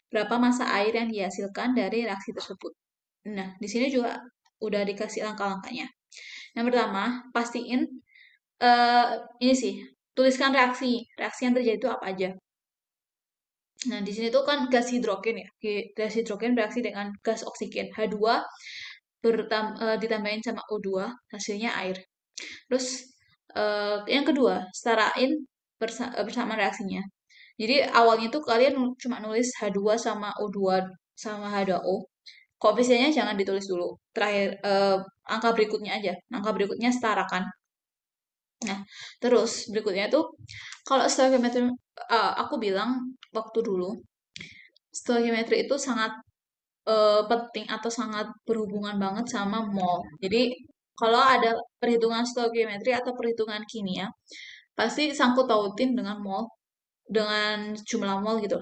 Berapa massa air yang dihasilkan dari reaksi tersebut? Nah, di sini juga udah dikasih langkah-langkahnya. Yang pertama, pastiin eh, ini sih, tuliskan reaksi yang terjadi itu apa aja. Nah, di sini tuh kan gas hidrogen ya. Gas hidrogen bereaksi dengan gas oksigen. H2 ditambahin sama O2, hasilnya air. Terus yang kedua, setarain bersama reaksinya. Jadi awalnya tuh kalian cuma nulis H2 sama O2 sama H2O. Koefisiennya jangan ditulis dulu. Terakhir angka berikutnya aja. Angka berikutnya setarakan. Nah, terus berikutnya tuh kalau stoichiometry aku bilang waktu dulu stoichiometry itu sangat penting atau sangat berhubungan banget sama mol. Jadi kalau ada perhitungan stoichiometry atau perhitungan kimia, pasti sangkut pautin dengan mol, dengan jumlah mol gitu.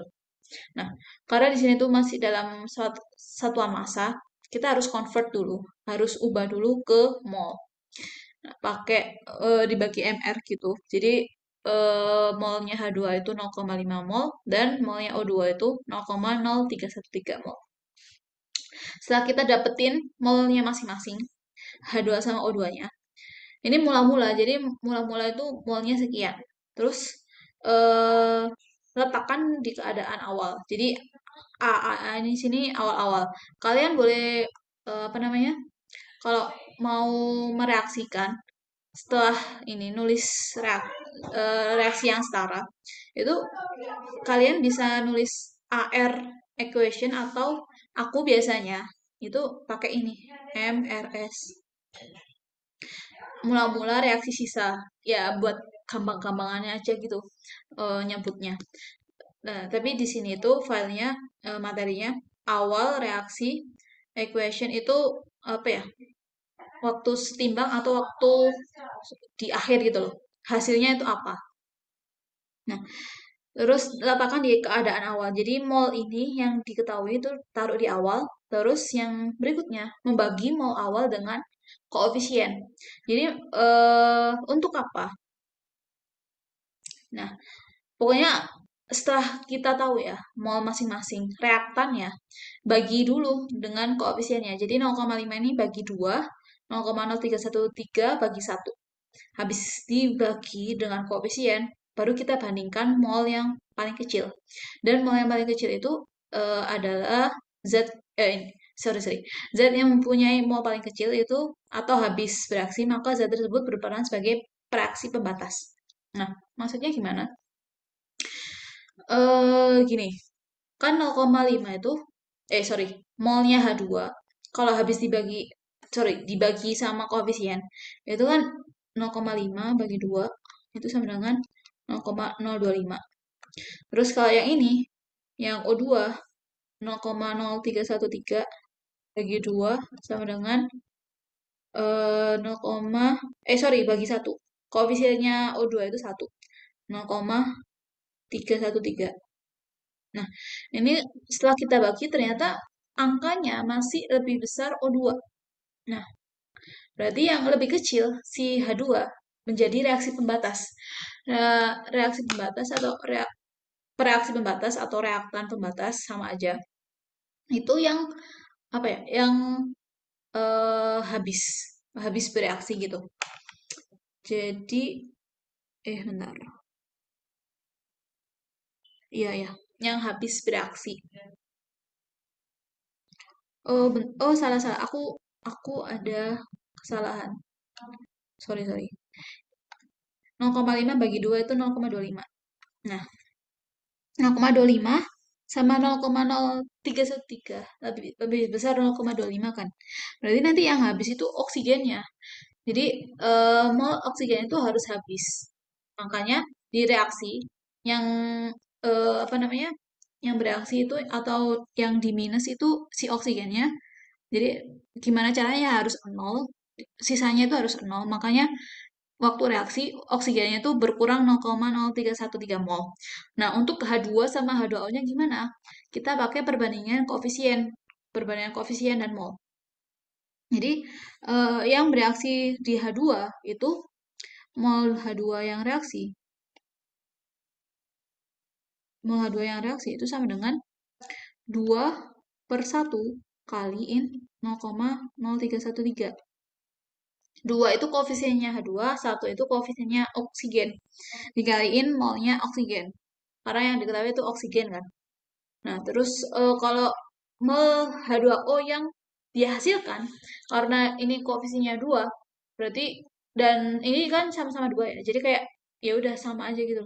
Nah, karena di sini tuh masih dalam satuan massa, kita harus convert dulu, harus ubah dulu ke mol. Nah, pakai dibagi mr gitu. Jadi molnya H2 itu 0,5 mol dan molnya O2 itu 0,0313 mol. Setelah kita dapetin molnya masing-masing, H2 sama O2-nya. Ini mula-mula, jadi mula-mula itu molnya sekian. Terus eh, letakkan di keadaan awal. Jadi A ini sini awal-awal. Kalian boleh apa namanya? Kalau mau mereaksikan setelah ini nulis reaksi yang setara, itu kalian bisa nulis AR equation atau aku biasanya itu pakai ini MRS. Mula-mula reaksi sisa ya buat gampang-gampangannya aja gitu nyebutnya. Nah, tapi di sini tuh filenya materinya awal reaksi equation itu apa ya? Waktu setimbang atau waktu di akhir gitu loh. Hasilnya itu apa? Nah, terus letakkan di keadaan awal. Jadi mol ini yang diketahui itu taruh di awal, terus yang berikutnya membagi mol awal dengan koefisien. Jadi untuk apa? Nah, pokoknya setelah kita tahu ya mol masing-masing reaktannya, bagi dulu dengan koefisiennya. Jadi 0,5 ini bagi 2, 0,0313 bagi 1. Habis dibagi dengan koefisien, baru kita bandingkan mol yang paling kecil. Dan mol yang paling kecil itu adalah Z, sorry, Z yang mempunyai mol paling kecil itu atau habis bereaksi, maka Z tersebut berperan sebagai reaksi pembatas. Nah, maksudnya gimana? Gini, kan 0,5 itu, sorry, molnya H2. kalau habis dibagi sama koefisien, itu kan 0,5 bagi 2 itu sama dengan 0,025. Terus kalau yang ini, yang O2 0,0313 bagi 2 sama dengan 0, bagi 1. Koefisiennya O2 itu 1. 0,313. Nah, ini setelah kita bagi ternyata angkanya masih lebih besar O2. Nah, berarti yang lebih kecil si H2 menjadi reaksi pembatas. Reaksi pembatas atau reaksi pembatas atau reaktan pembatas sama aja. Itu yang apa ya? Yang habis habis bereaksi gitu. Jadi bentar. Iya ya, yang habis bereaksi. Oh, salah salah. Aku ada kesalahan. Sorry sorry. 0,5 bagi 2 itu 0,25. Nah, 0,25 sama 0,0313 lebih besar 0,25 kan. Berarti nanti yang habis itu oksigennya. Jadi mol oksigen itu harus habis. Makanya di reaksi yang apa namanya? Yang bereaksi itu atau yang di minus itu si oksigennya. Jadi gimana caranya harus nol, sisanya itu harus nol. Makanya waktu reaksi oksigennya itu berkurang 0,0313 mol. Nah, untuk H2 sama H2O-nya gimana? Kita pakai perbandingan koefisien dan mol. Jadi, yang bereaksi di H2 itu mol H2 yang reaksi. Mol H2 yang reaksi itu sama dengan 2/1 kaliin 0,0313. 2 itu koefisiennya H2, 1 itu koefisiennya oksigen. Dikaliin molnya oksigen. Karena yang diketahui itu oksigen kan. Nah, terus kalau mol H2O yang dihasilkan, karena ini koefisiennya 2, berarti, dan ini kan sama-sama 2 ya, jadi kayak ya udah sama aja gitu.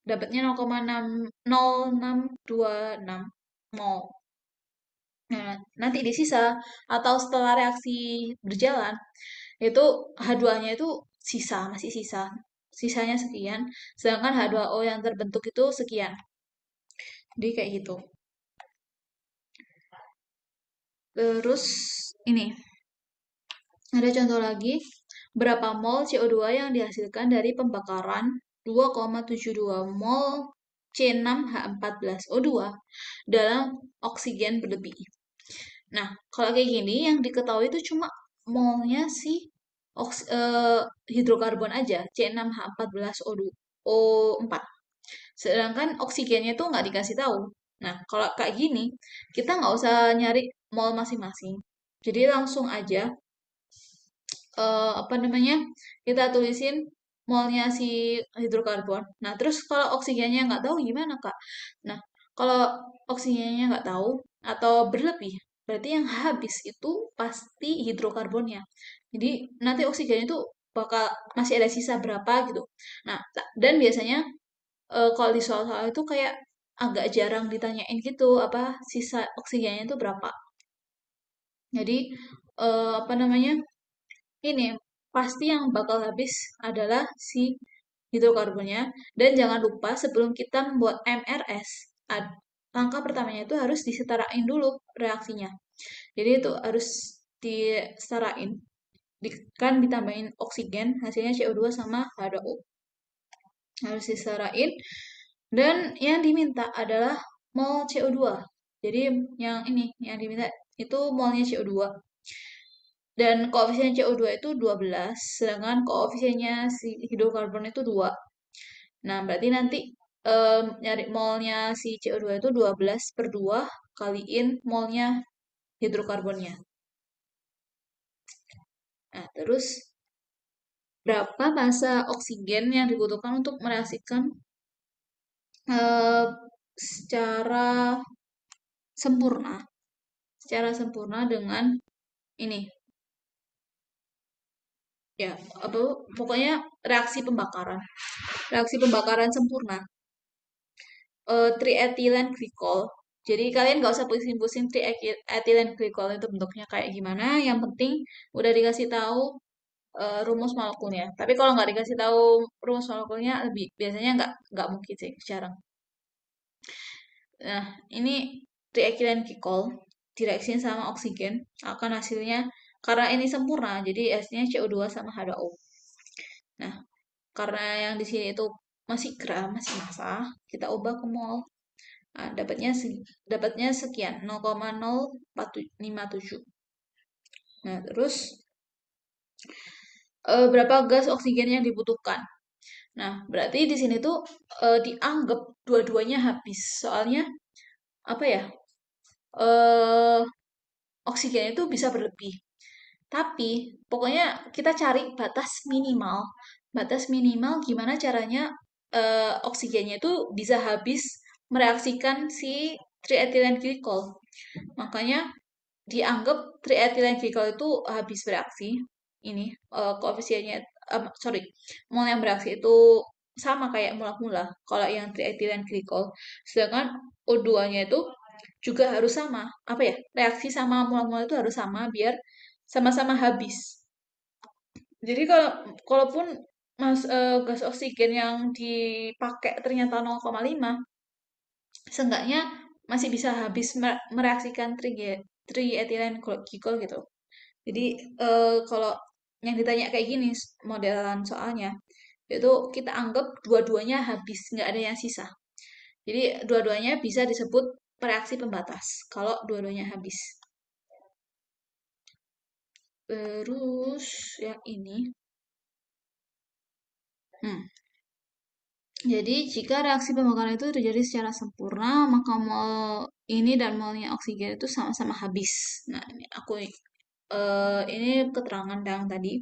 Dapatnya 0,0626 mol. Nah, nanti di sisa atau setelah reaksi berjalan, itu H2-nya itu masih sisa. Sisanya sekian, sedangkan H2O yang terbentuk itu sekian. Jadi kayak gitu. Terus ini, ada contoh lagi, berapa mol CO2 yang dihasilkan dari pembakaran 2,72 mol C6H14O2 dalam oksigen berlebih. Nah, kalau kayak gini, yang diketahui itu cuma molnya si hidrokarbon aja, C6H14O4. Sedangkan oksigennya tuh nggak dikasih tahu. Nah, kalau kayak gini, kita nggak usah nyari mol masing-masing. Jadi langsung aja, apa namanya, kita tulisin molnya si hidrokarbon. Nah, terus kalau oksigennya nggak tahu gimana, Kak? Nah, kalau oksigennya nggak tahu atau berlebih, berarti yang habis itu pasti hidrokarbonnya. Jadi nanti oksigennya itu bakal masih ada sisa berapa gitu. Nah, dan biasanya kalau di soal-soal itu kayak agak jarang ditanyain gitu apa sisa oksigennya itu berapa. Jadi apa namanya, ini pasti yang bakal habis adalah si hidrokarbonnya. Dan jangan lupa sebelum kita membuat MRS, langkah pertamanya itu harus disetarain dulu reaksinya. Jadi itu harus disetarain. Kan ditambahin oksigen, hasilnya CO2 sama H2O. Harus disetarain. Dan yang diminta adalah mol CO2. Jadi yang ini, yang diminta itu molnya CO2. Dan koefisien CO2 itu 12, sedangkan koefisiennya si hidrokarbon itu 2. Nah, berarti nanti nyari molnya si CO2 itu 12/2 kaliin molnya hidrokarbonnya. Nah, terus berapa massa oksigen yang dibutuhkan untuk mereaksikan eh, secara sempurna, dengan ini, ya apa, pokoknya reaksi pembakaran sempurna, triethylene glycol. Jadi kalian nggak usah pusing-pusing triethylene glycol itu bentuknya kayak gimana. Yang penting udah dikasih tahu rumus molekulnya. Tapi kalau nggak dikasih tahu rumus molekulnya, lebih biasanya nggak mungkin sih, jarang. Nah, ini triethylene glycol direaksiin sama oksigen akan hasilnya karena ini sempurna, jadi hasilnya CO2 sama H2O. Nah, karena yang di sini itu masih gram, masih massa, kita ubah ke mol. Nah, dapatnya sekian 0,0457. Nah, terus berapa gas oksigen yang dibutuhkan? Nah, berarti di sini tuh dianggap dua-duanya habis. Soalnya apa ya? eh Oksigen itu bisa berlebih. Tapi pokoknya kita cari batas minimal. Batas minimal gimana caranya oksigennya itu bisa habis mereaksikan si triethylene glycol. Makanya dianggap triethylene glycol itu habis bereaksi. Ini koefisiennya sorry, mol yang bereaksi itu sama kayak mula-mula kalau yang triethylene glycol. Sedangkan O2-nya itu juga harus sama. Apa ya? Reaksi sama mula-mula itu harus sama biar sama-sama habis. Jadi kalaupun gas oksigen yang dipakai ternyata 0,5, seenggaknya masih bisa habis mereaksikan triethylene glycol gitu. Jadi kalau yang ditanya kayak gini modelan soalnya, itu kita anggap dua-duanya habis, nggak ada yang sisa. Jadi dua-duanya bisa disebut reaksi pembatas kalau dua-duanya habis. Terus yang ini, hmm, jadi jika reaksi pembakaran itu terjadi secara sempurna, maka mol ini dan molnya oksigen itu sama-sama habis. Nah, ini keterangan yang tadi.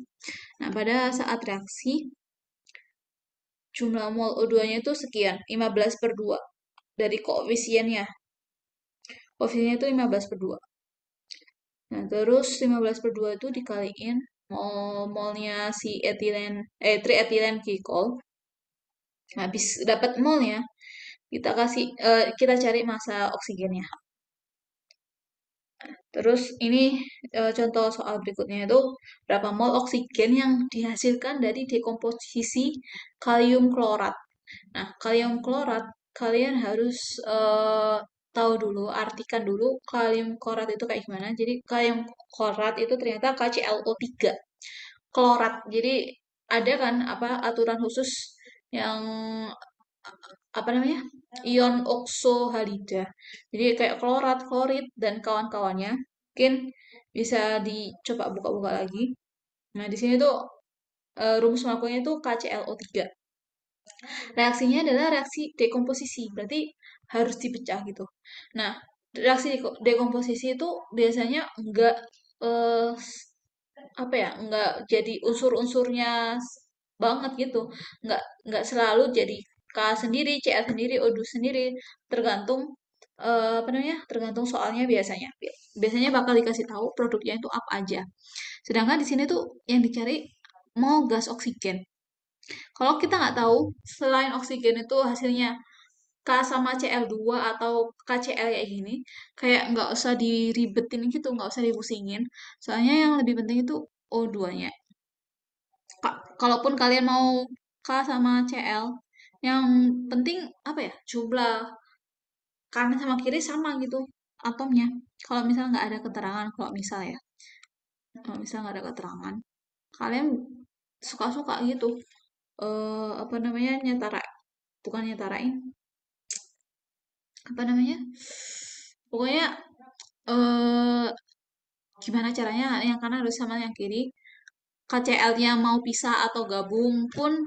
Nah, pada saat reaksi, jumlah mol O2-nya itu sekian, 15/2 dari koefisiennya. Koefisiennya itu 15/2. Nah, terus 15/2 itu dikaliin molnya si triethylene glycol. Habis dapat molnya, kita cari massa oksigennya. Terus ini contoh soal berikutnya itu berapa mol oksigen yang dihasilkan dari dekomposisi kalium klorat. Nah, kalium klorat kalian harus tahu dulu, artikan dulu kalium klorat itu kayak gimana. Jadi kalium klorat itu ternyata KClO3 klorat. Jadi ada kan apa aturan khusus yang apa namanya? Ion oksohalida. Jadi kayak klorat, klorid dan kawan-kawannya. Mungkin bisa dicoba buka-buka lagi. Nah, di sini tuh rumus molekulnya itu KClO3. Reaksinya adalah reaksi dekomposisi, berarti harus dipecah gitu. Nah, reaksi dekomposisi itu biasanya enggak eh, apa ya, enggak jadi unsur-unsurnya banget gitu. Enggak selalu jadi K sendiri, Cl sendiri, O2 sendiri, tergantung apa namanya? Tergantung soalnya biasanya. Biasanya bakal dikasih tahu produknya itu apa aja. Sedangkan di sini tuh yang dicari mau gas oksigen. Kalau kita nggak tahu, selain oksigen itu hasilnya K sama Cl2 atau KCl kayak gini, kayak nggak usah diribetin gitu, nggak usah dipusingin. Soalnya yang lebih penting itu O2-nya. Kalaupun kalian mau K sama Cl, yang penting apa ya, jumlah kanan sama kiri sama gitu atomnya. Kalau misalnya nggak ada keterangan, kalau misal nggak ada keterangan, kalian suka-suka gitu. Apa namanya nyetara, bukan nyetarain, apa namanya? Pokoknya eh gimana caranya yang kanan harus sama yang kiri. KCL-nya mau pisah atau gabung pun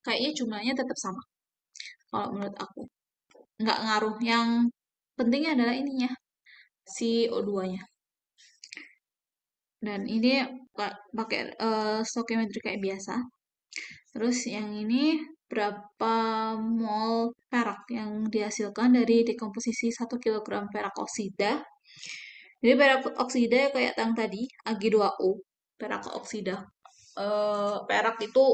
kayaknya jumlahnya tetap sama. Kalau menurut aku nggak ngaruh. Yang pentingnya adalah ininya si O2-nya. Dan ini pakai stoichiometry kayak biasa. Terus yang ini berapa mol perak yang dihasilkan dari dekomposisi 1 kg perak oksida. Jadi perak oksida kayak yang tadi, Ag2O, perak oksida. Perak itu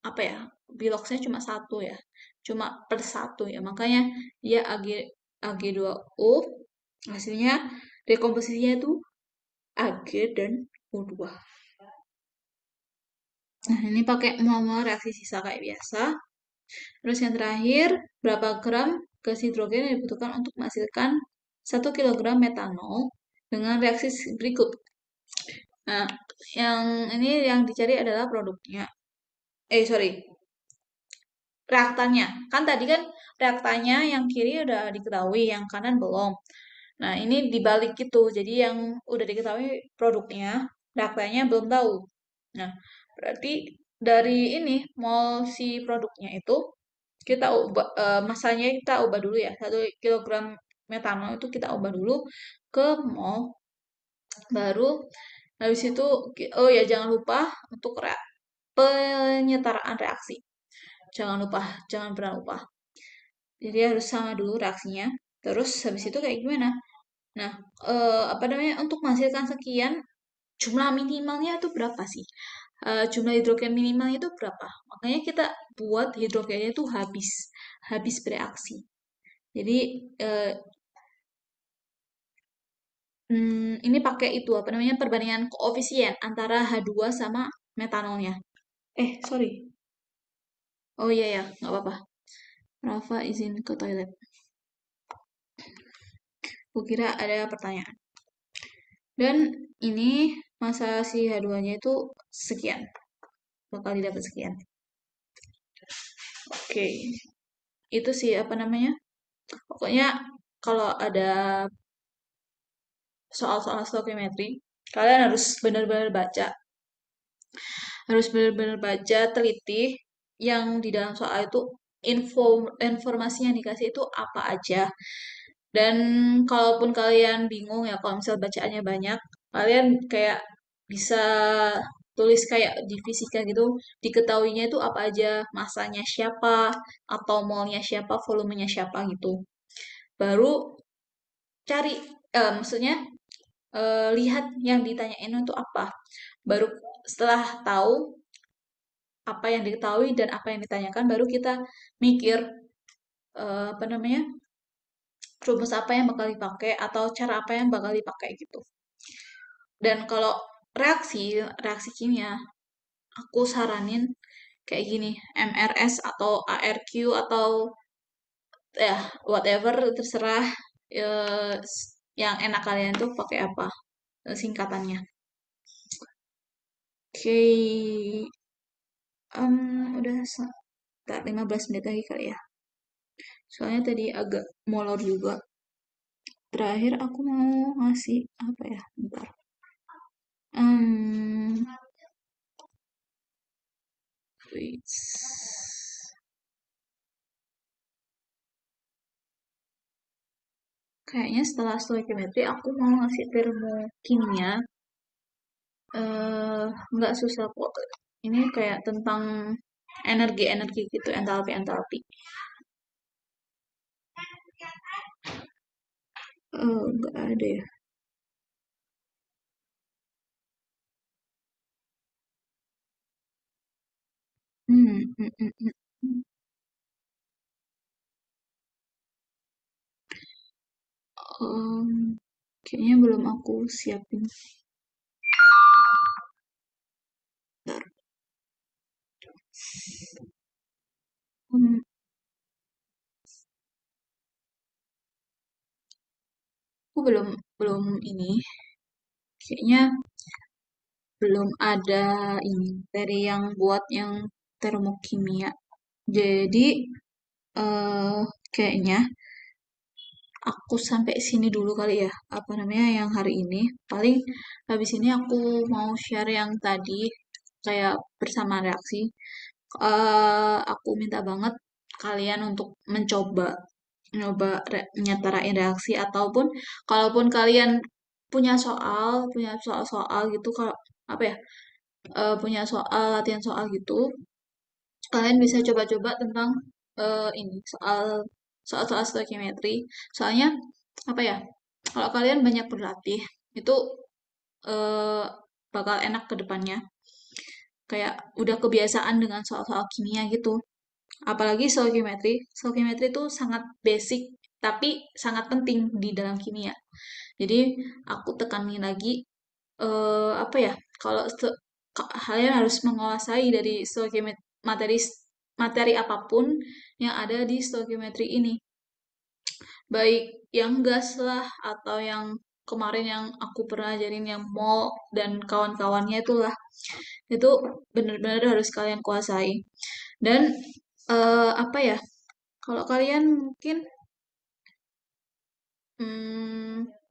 apa ya? Biloxnya cuma satu ya. Cuma per satu ya. Makanya dia Ag2O, hasilnya rekomposisinya itu Ag dan O2. Nah, ini pakai mol-mol reaksi sisa kayak biasa. Terus yang terakhir, berapa gram gas hidrogen yang dibutuhkan untuk menghasilkan 1 kg metanol dengan reaksi berikut. Nah, yang ini yang dicari adalah produknya. Sorry, reaktannya. Kan tadi kan reaktannya yang kiri udah diketahui, yang kanan belum. Nah, ini dibalik gitu. Jadi yang udah diketahui produknya, reaktannya belum tahu. Nah, berarti dari ini mol si produknya itu kita ubah masanya kita ubah dulu ya. 1 kg metanol itu kita ubah dulu ke mol. Baru habis itu oh ya jangan lupa untuk penyetaraan reaksi. Jangan lupa, jangan pernah lupa. Jadi harus sama dulu reaksinya. Terus habis itu kayak gimana? Nah, apa namanya untuk menghasilkan sekian jumlah minimalnya itu berapa sih? Jumlah hidrogen minimalnya itu berapa? Makanya kita buat hidrogennya itu habis bereaksi. Jadi ini pakai itu apa namanya perbandingan koefisien antara H2 sama metanolnya. Sorry. Oh iya ya, nggak apa-apa. Rafa izin ke toilet. Kukira ada pertanyaan. Dan ini masa si H2-nya itu sekian. Bakal didapat sekian. Oke. Itu sih apa namanya? Pokoknya kalau ada soal-soal stoichiometry, kalian harus benar-benar baca. Harus benar-benar baca teliti yang di dalam soal itu informasi yang dikasih itu apa aja. Dan kalaupun kalian bingung ya kalau misal bacaannya banyak, kalian kayak bisa tulis kayak di fisika gitu, diketahuinya itu apa aja, masanya siapa, atau molnya siapa, volumenya siapa gitu. Baru cari, maksudnya lihat yang ditanyain itu apa. Baru setelah tahu apa yang diketahui dan apa yang ditanyakan, baru kita mikir apa namanya rumus apa yang bakal dipakai atau cara apa yang bakal dipakai gitu. Dan kalau reaksi kimia, aku saranin kayak gini, MRS atau ARQ atau ya whatever terserah yang enak kalian tuh pakai apa singkatannya. Oke, udah sekitar 15 menit lagi kali ya. Soalnya tadi agak molor juga. Terakhir aku mau ngasih apa ya? Bentar. Wait. Kayaknya setelah stoichiometry aku mau ngasih termokimia. Nggak susah kok. Ini kayak tentang energi-energi gitu, entalpi-entalpi. Nggak ada ya. Hmm, hmm, hmm, hmm, hmm. Em, Kayaknya belum aku siapin. Bentar. Hmm, aku belum belum ini. Kayaknya belum ada ini dari yang buat yang termokimia. Jadi eh kayaknya aku sampai sini dulu kali ya. Apa namanya yang hari ini. Paling habis ini aku mau share yang tadi kayak bersama reaksi. Aku minta banget kalian untuk nyoba nyetarain reaksi ataupun kalaupun kalian punya soal-soal gitu kalau apa ya punya soal latihan soal gitu kalian bisa coba-coba tentang ini soal-soal stoichiometry. Soalnya apa ya? Kalau kalian banyak berlatih, itu eh, bakal enak ke depannya. Kayak udah kebiasaan dengan soal-soal kimia gitu. Apalagi stoichiometry. Stoichiometry itu sangat basic tapi sangat penting di dalam kimia. Jadi aku tekanin lagi apa ya? Kalau kalian harus menguasai dari materi materi apapun yang ada di stoichiometry ini, baik yang gas lah atau yang kemarin yang aku pernah ajarin yang mol dan kawan-kawannya itulah, itu benar-benar harus kalian kuasai. Dan apa ya, kalau kalian mungkin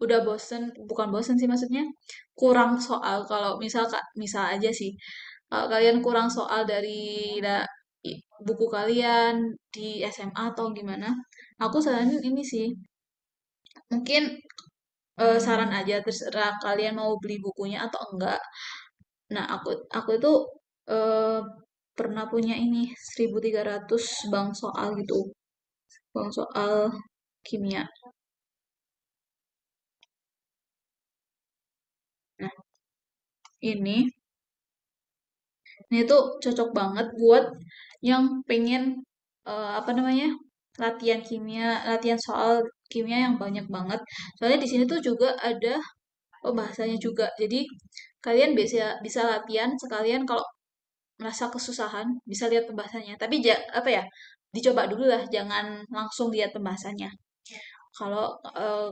udah bosen, bukan bosen sih maksudnya, kurang soal. Kalau misal misal aja sih, kalau kalian kurang soal dari buku kalian di SMA atau gimana, aku saranin ini sih, mungkin saran aja terserah kalian mau beli bukunya atau enggak. Nah, aku itu eh, pernah punya ini 1.300 bank soal gitu, bank soal kimia. Nah, ini ini tuh cocok banget buat yang pengen apa namanya? Latihan kimia, latihan soal kimia yang banyak banget. Soalnya di sini tuh juga ada pembahasannya juga. Jadi kalian bisa bisa latihan sekalian kalau merasa kesusahan bisa lihat pembahasannya. Tapi apa ya? Dicoba dulu lah, jangan langsung lihat pembahasannya. Kalau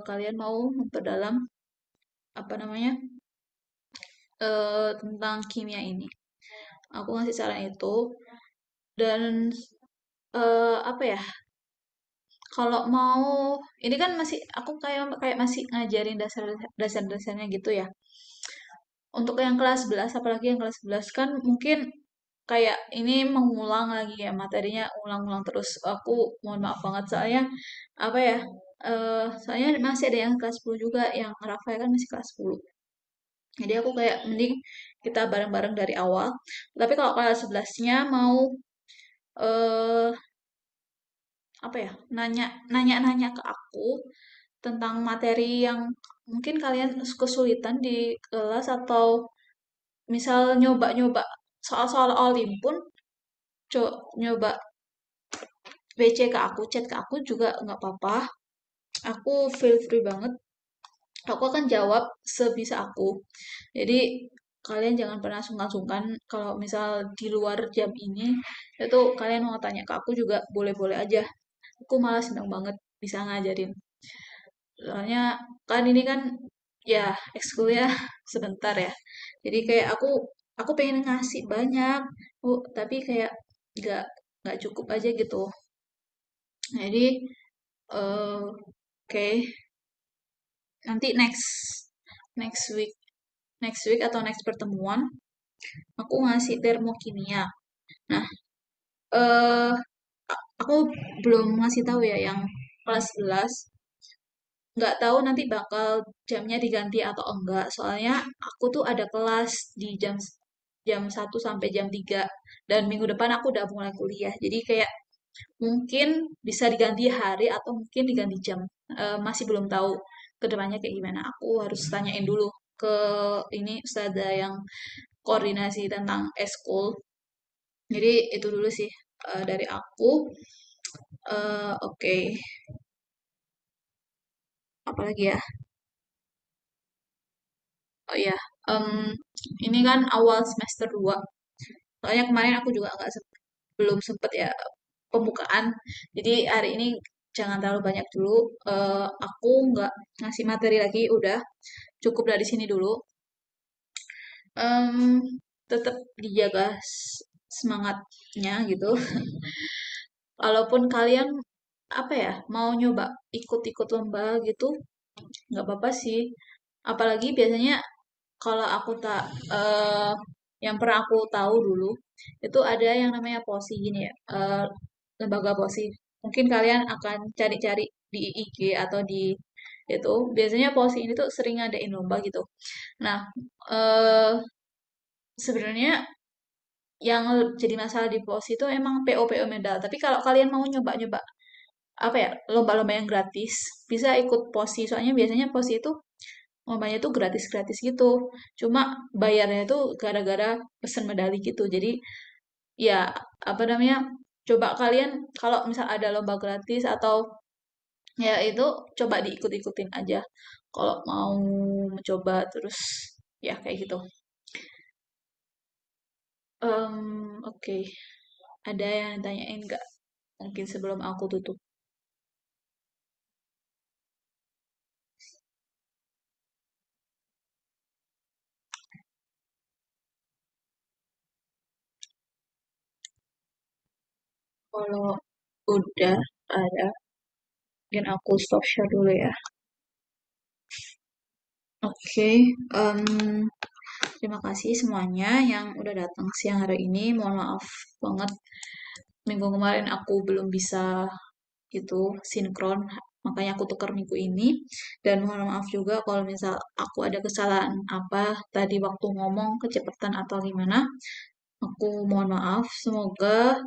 kalian mau memperdalam apa namanya? Tentang kimia ini. Aku ngasih saran itu. Dan apa ya? Kalau mau ini kan masih aku kayak kayak masih ngajarin dasar-dasarnya gitu ya. Untuk yang kelas 11 apalagi yang kelas 11 kan mungkin kayak ini mengulang lagi ya materinya, ulang-ulang terus. Aku mohon maaf banget soalnya apa ya? Soalnya masih ada yang kelas 10 juga, yang Rafael kan masih kelas 10. Jadi aku kayak mending kita bareng-bareng dari awal. Tapi kalau kelas 11-nya mau eh apa ya, nanya-nanya ke aku tentang materi yang mungkin kalian kesulitan di kelas, atau misal nyoba-nyoba soal-soal olim pun nyoba BC ke aku, chat ke aku juga nggak apa-apa. Aku feel free banget. Aku akan jawab sebisa aku. Jadi kalian jangan pernah sungkan-sungkan kalau misal di luar jam ini itu kalian mau tanya ke aku juga boleh-boleh aja. Aku malah senang banget bisa ngajarin. Soalnya kan ini kan ya ekskulnya sebentar ya. Jadi kayak aku pengen ngasih banyak, tapi kayak nggak nggak cukup aja gitu. Jadi oke, nanti next week next week atau next pertemuan aku ngasih termokimia. Nah, eh aku belum ngasih tahu ya yang kelas 11. Nggak tahu nanti bakal jamnya diganti atau enggak. Soalnya aku tuh ada kelas di jam jam 1 sampai jam 3, dan minggu depan aku udah mulai kuliah. Jadi kayak mungkin bisa diganti hari atau mungkin diganti jam. Masih belum tahu kedepannya kayak gimana. Aku harus tanyain dulu ke ini ustazah yang koordinasi tentang eskul. Jadi itu dulu sih dari aku. Oke, apalagi ya? Oh iya, em, ini kan awal semester 2. Soalnya kemarin aku juga nggak belum sempet ya pembukaan. Jadi hari ini jangan terlalu banyak dulu. Aku nggak ngasih materi lagi, udah cukup dari sini dulu. Em, Tetap dijaga semangatnya gitu. Walaupun kalian apa ya mau nyoba ikut-ikut lomba gitu, nggak apa-apa sih. Apalagi biasanya kalau aku tak yang pernah aku tahu dulu itu ada yang namanya POSI gini ya, lembaga POSI. Mungkin kalian akan cari-cari di IG atau di itu. Biasanya POSI ini tuh sering ngadain lomba gitu. Nah, eh sebenarnya yang jadi masalah di POSI itu emang PO medal. Tapi kalau kalian mau nyoba-nyoba apa ya, lomba-lomba yang gratis, bisa ikut POSI. Soalnya biasanya POSI itu lombanya tuh gratis-gratis gitu. Cuma bayarnya tuh gara-gara pesen medali gitu. Jadi ya apa namanya? Coba kalian kalau misal ada lomba gratis atau Ya itu coba diikut-ikutin aja. Kalau mau mencoba terus ya kayak gitu. Oke. Ada yang tanyain nggak? Mungkin sebelum aku tutup. Kalau udah ada, mungkin aku stop share dulu ya. Oke, terima kasih semuanya yang udah datang siang hari ini. Mohon maaf banget minggu kemarin aku belum bisa itu sinkron, makanya aku tukar minggu ini. Dan mohon maaf juga kalau misal aku ada kesalahan apa tadi waktu ngomong kecepatan atau gimana. Aku mohon maaf. Semoga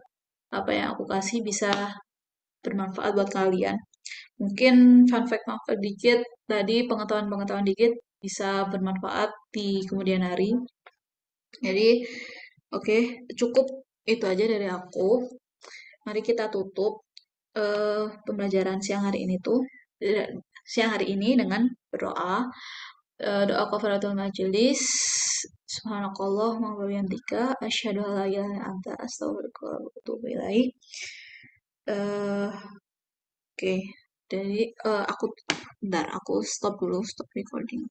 apa yang aku kasih bisa bermanfaat buat kalian. Mungkin fun fact dikit, tadi pengetahuan-pengetahuan dikit bisa bermanfaat di kemudian hari. Jadi, oke, cukup itu aja dari aku. Mari kita tutup pembelajaran siang hari ini tuh siang hari ini dengan berdoa. Doa kafaratul majelis. Subhanakallah wa bihamdika asyhadu an la ilaha illa anta astaghfiruka wa atubu ilaik. Eh, oke. Jadi aku bentar, aku stop dulu, stop recording.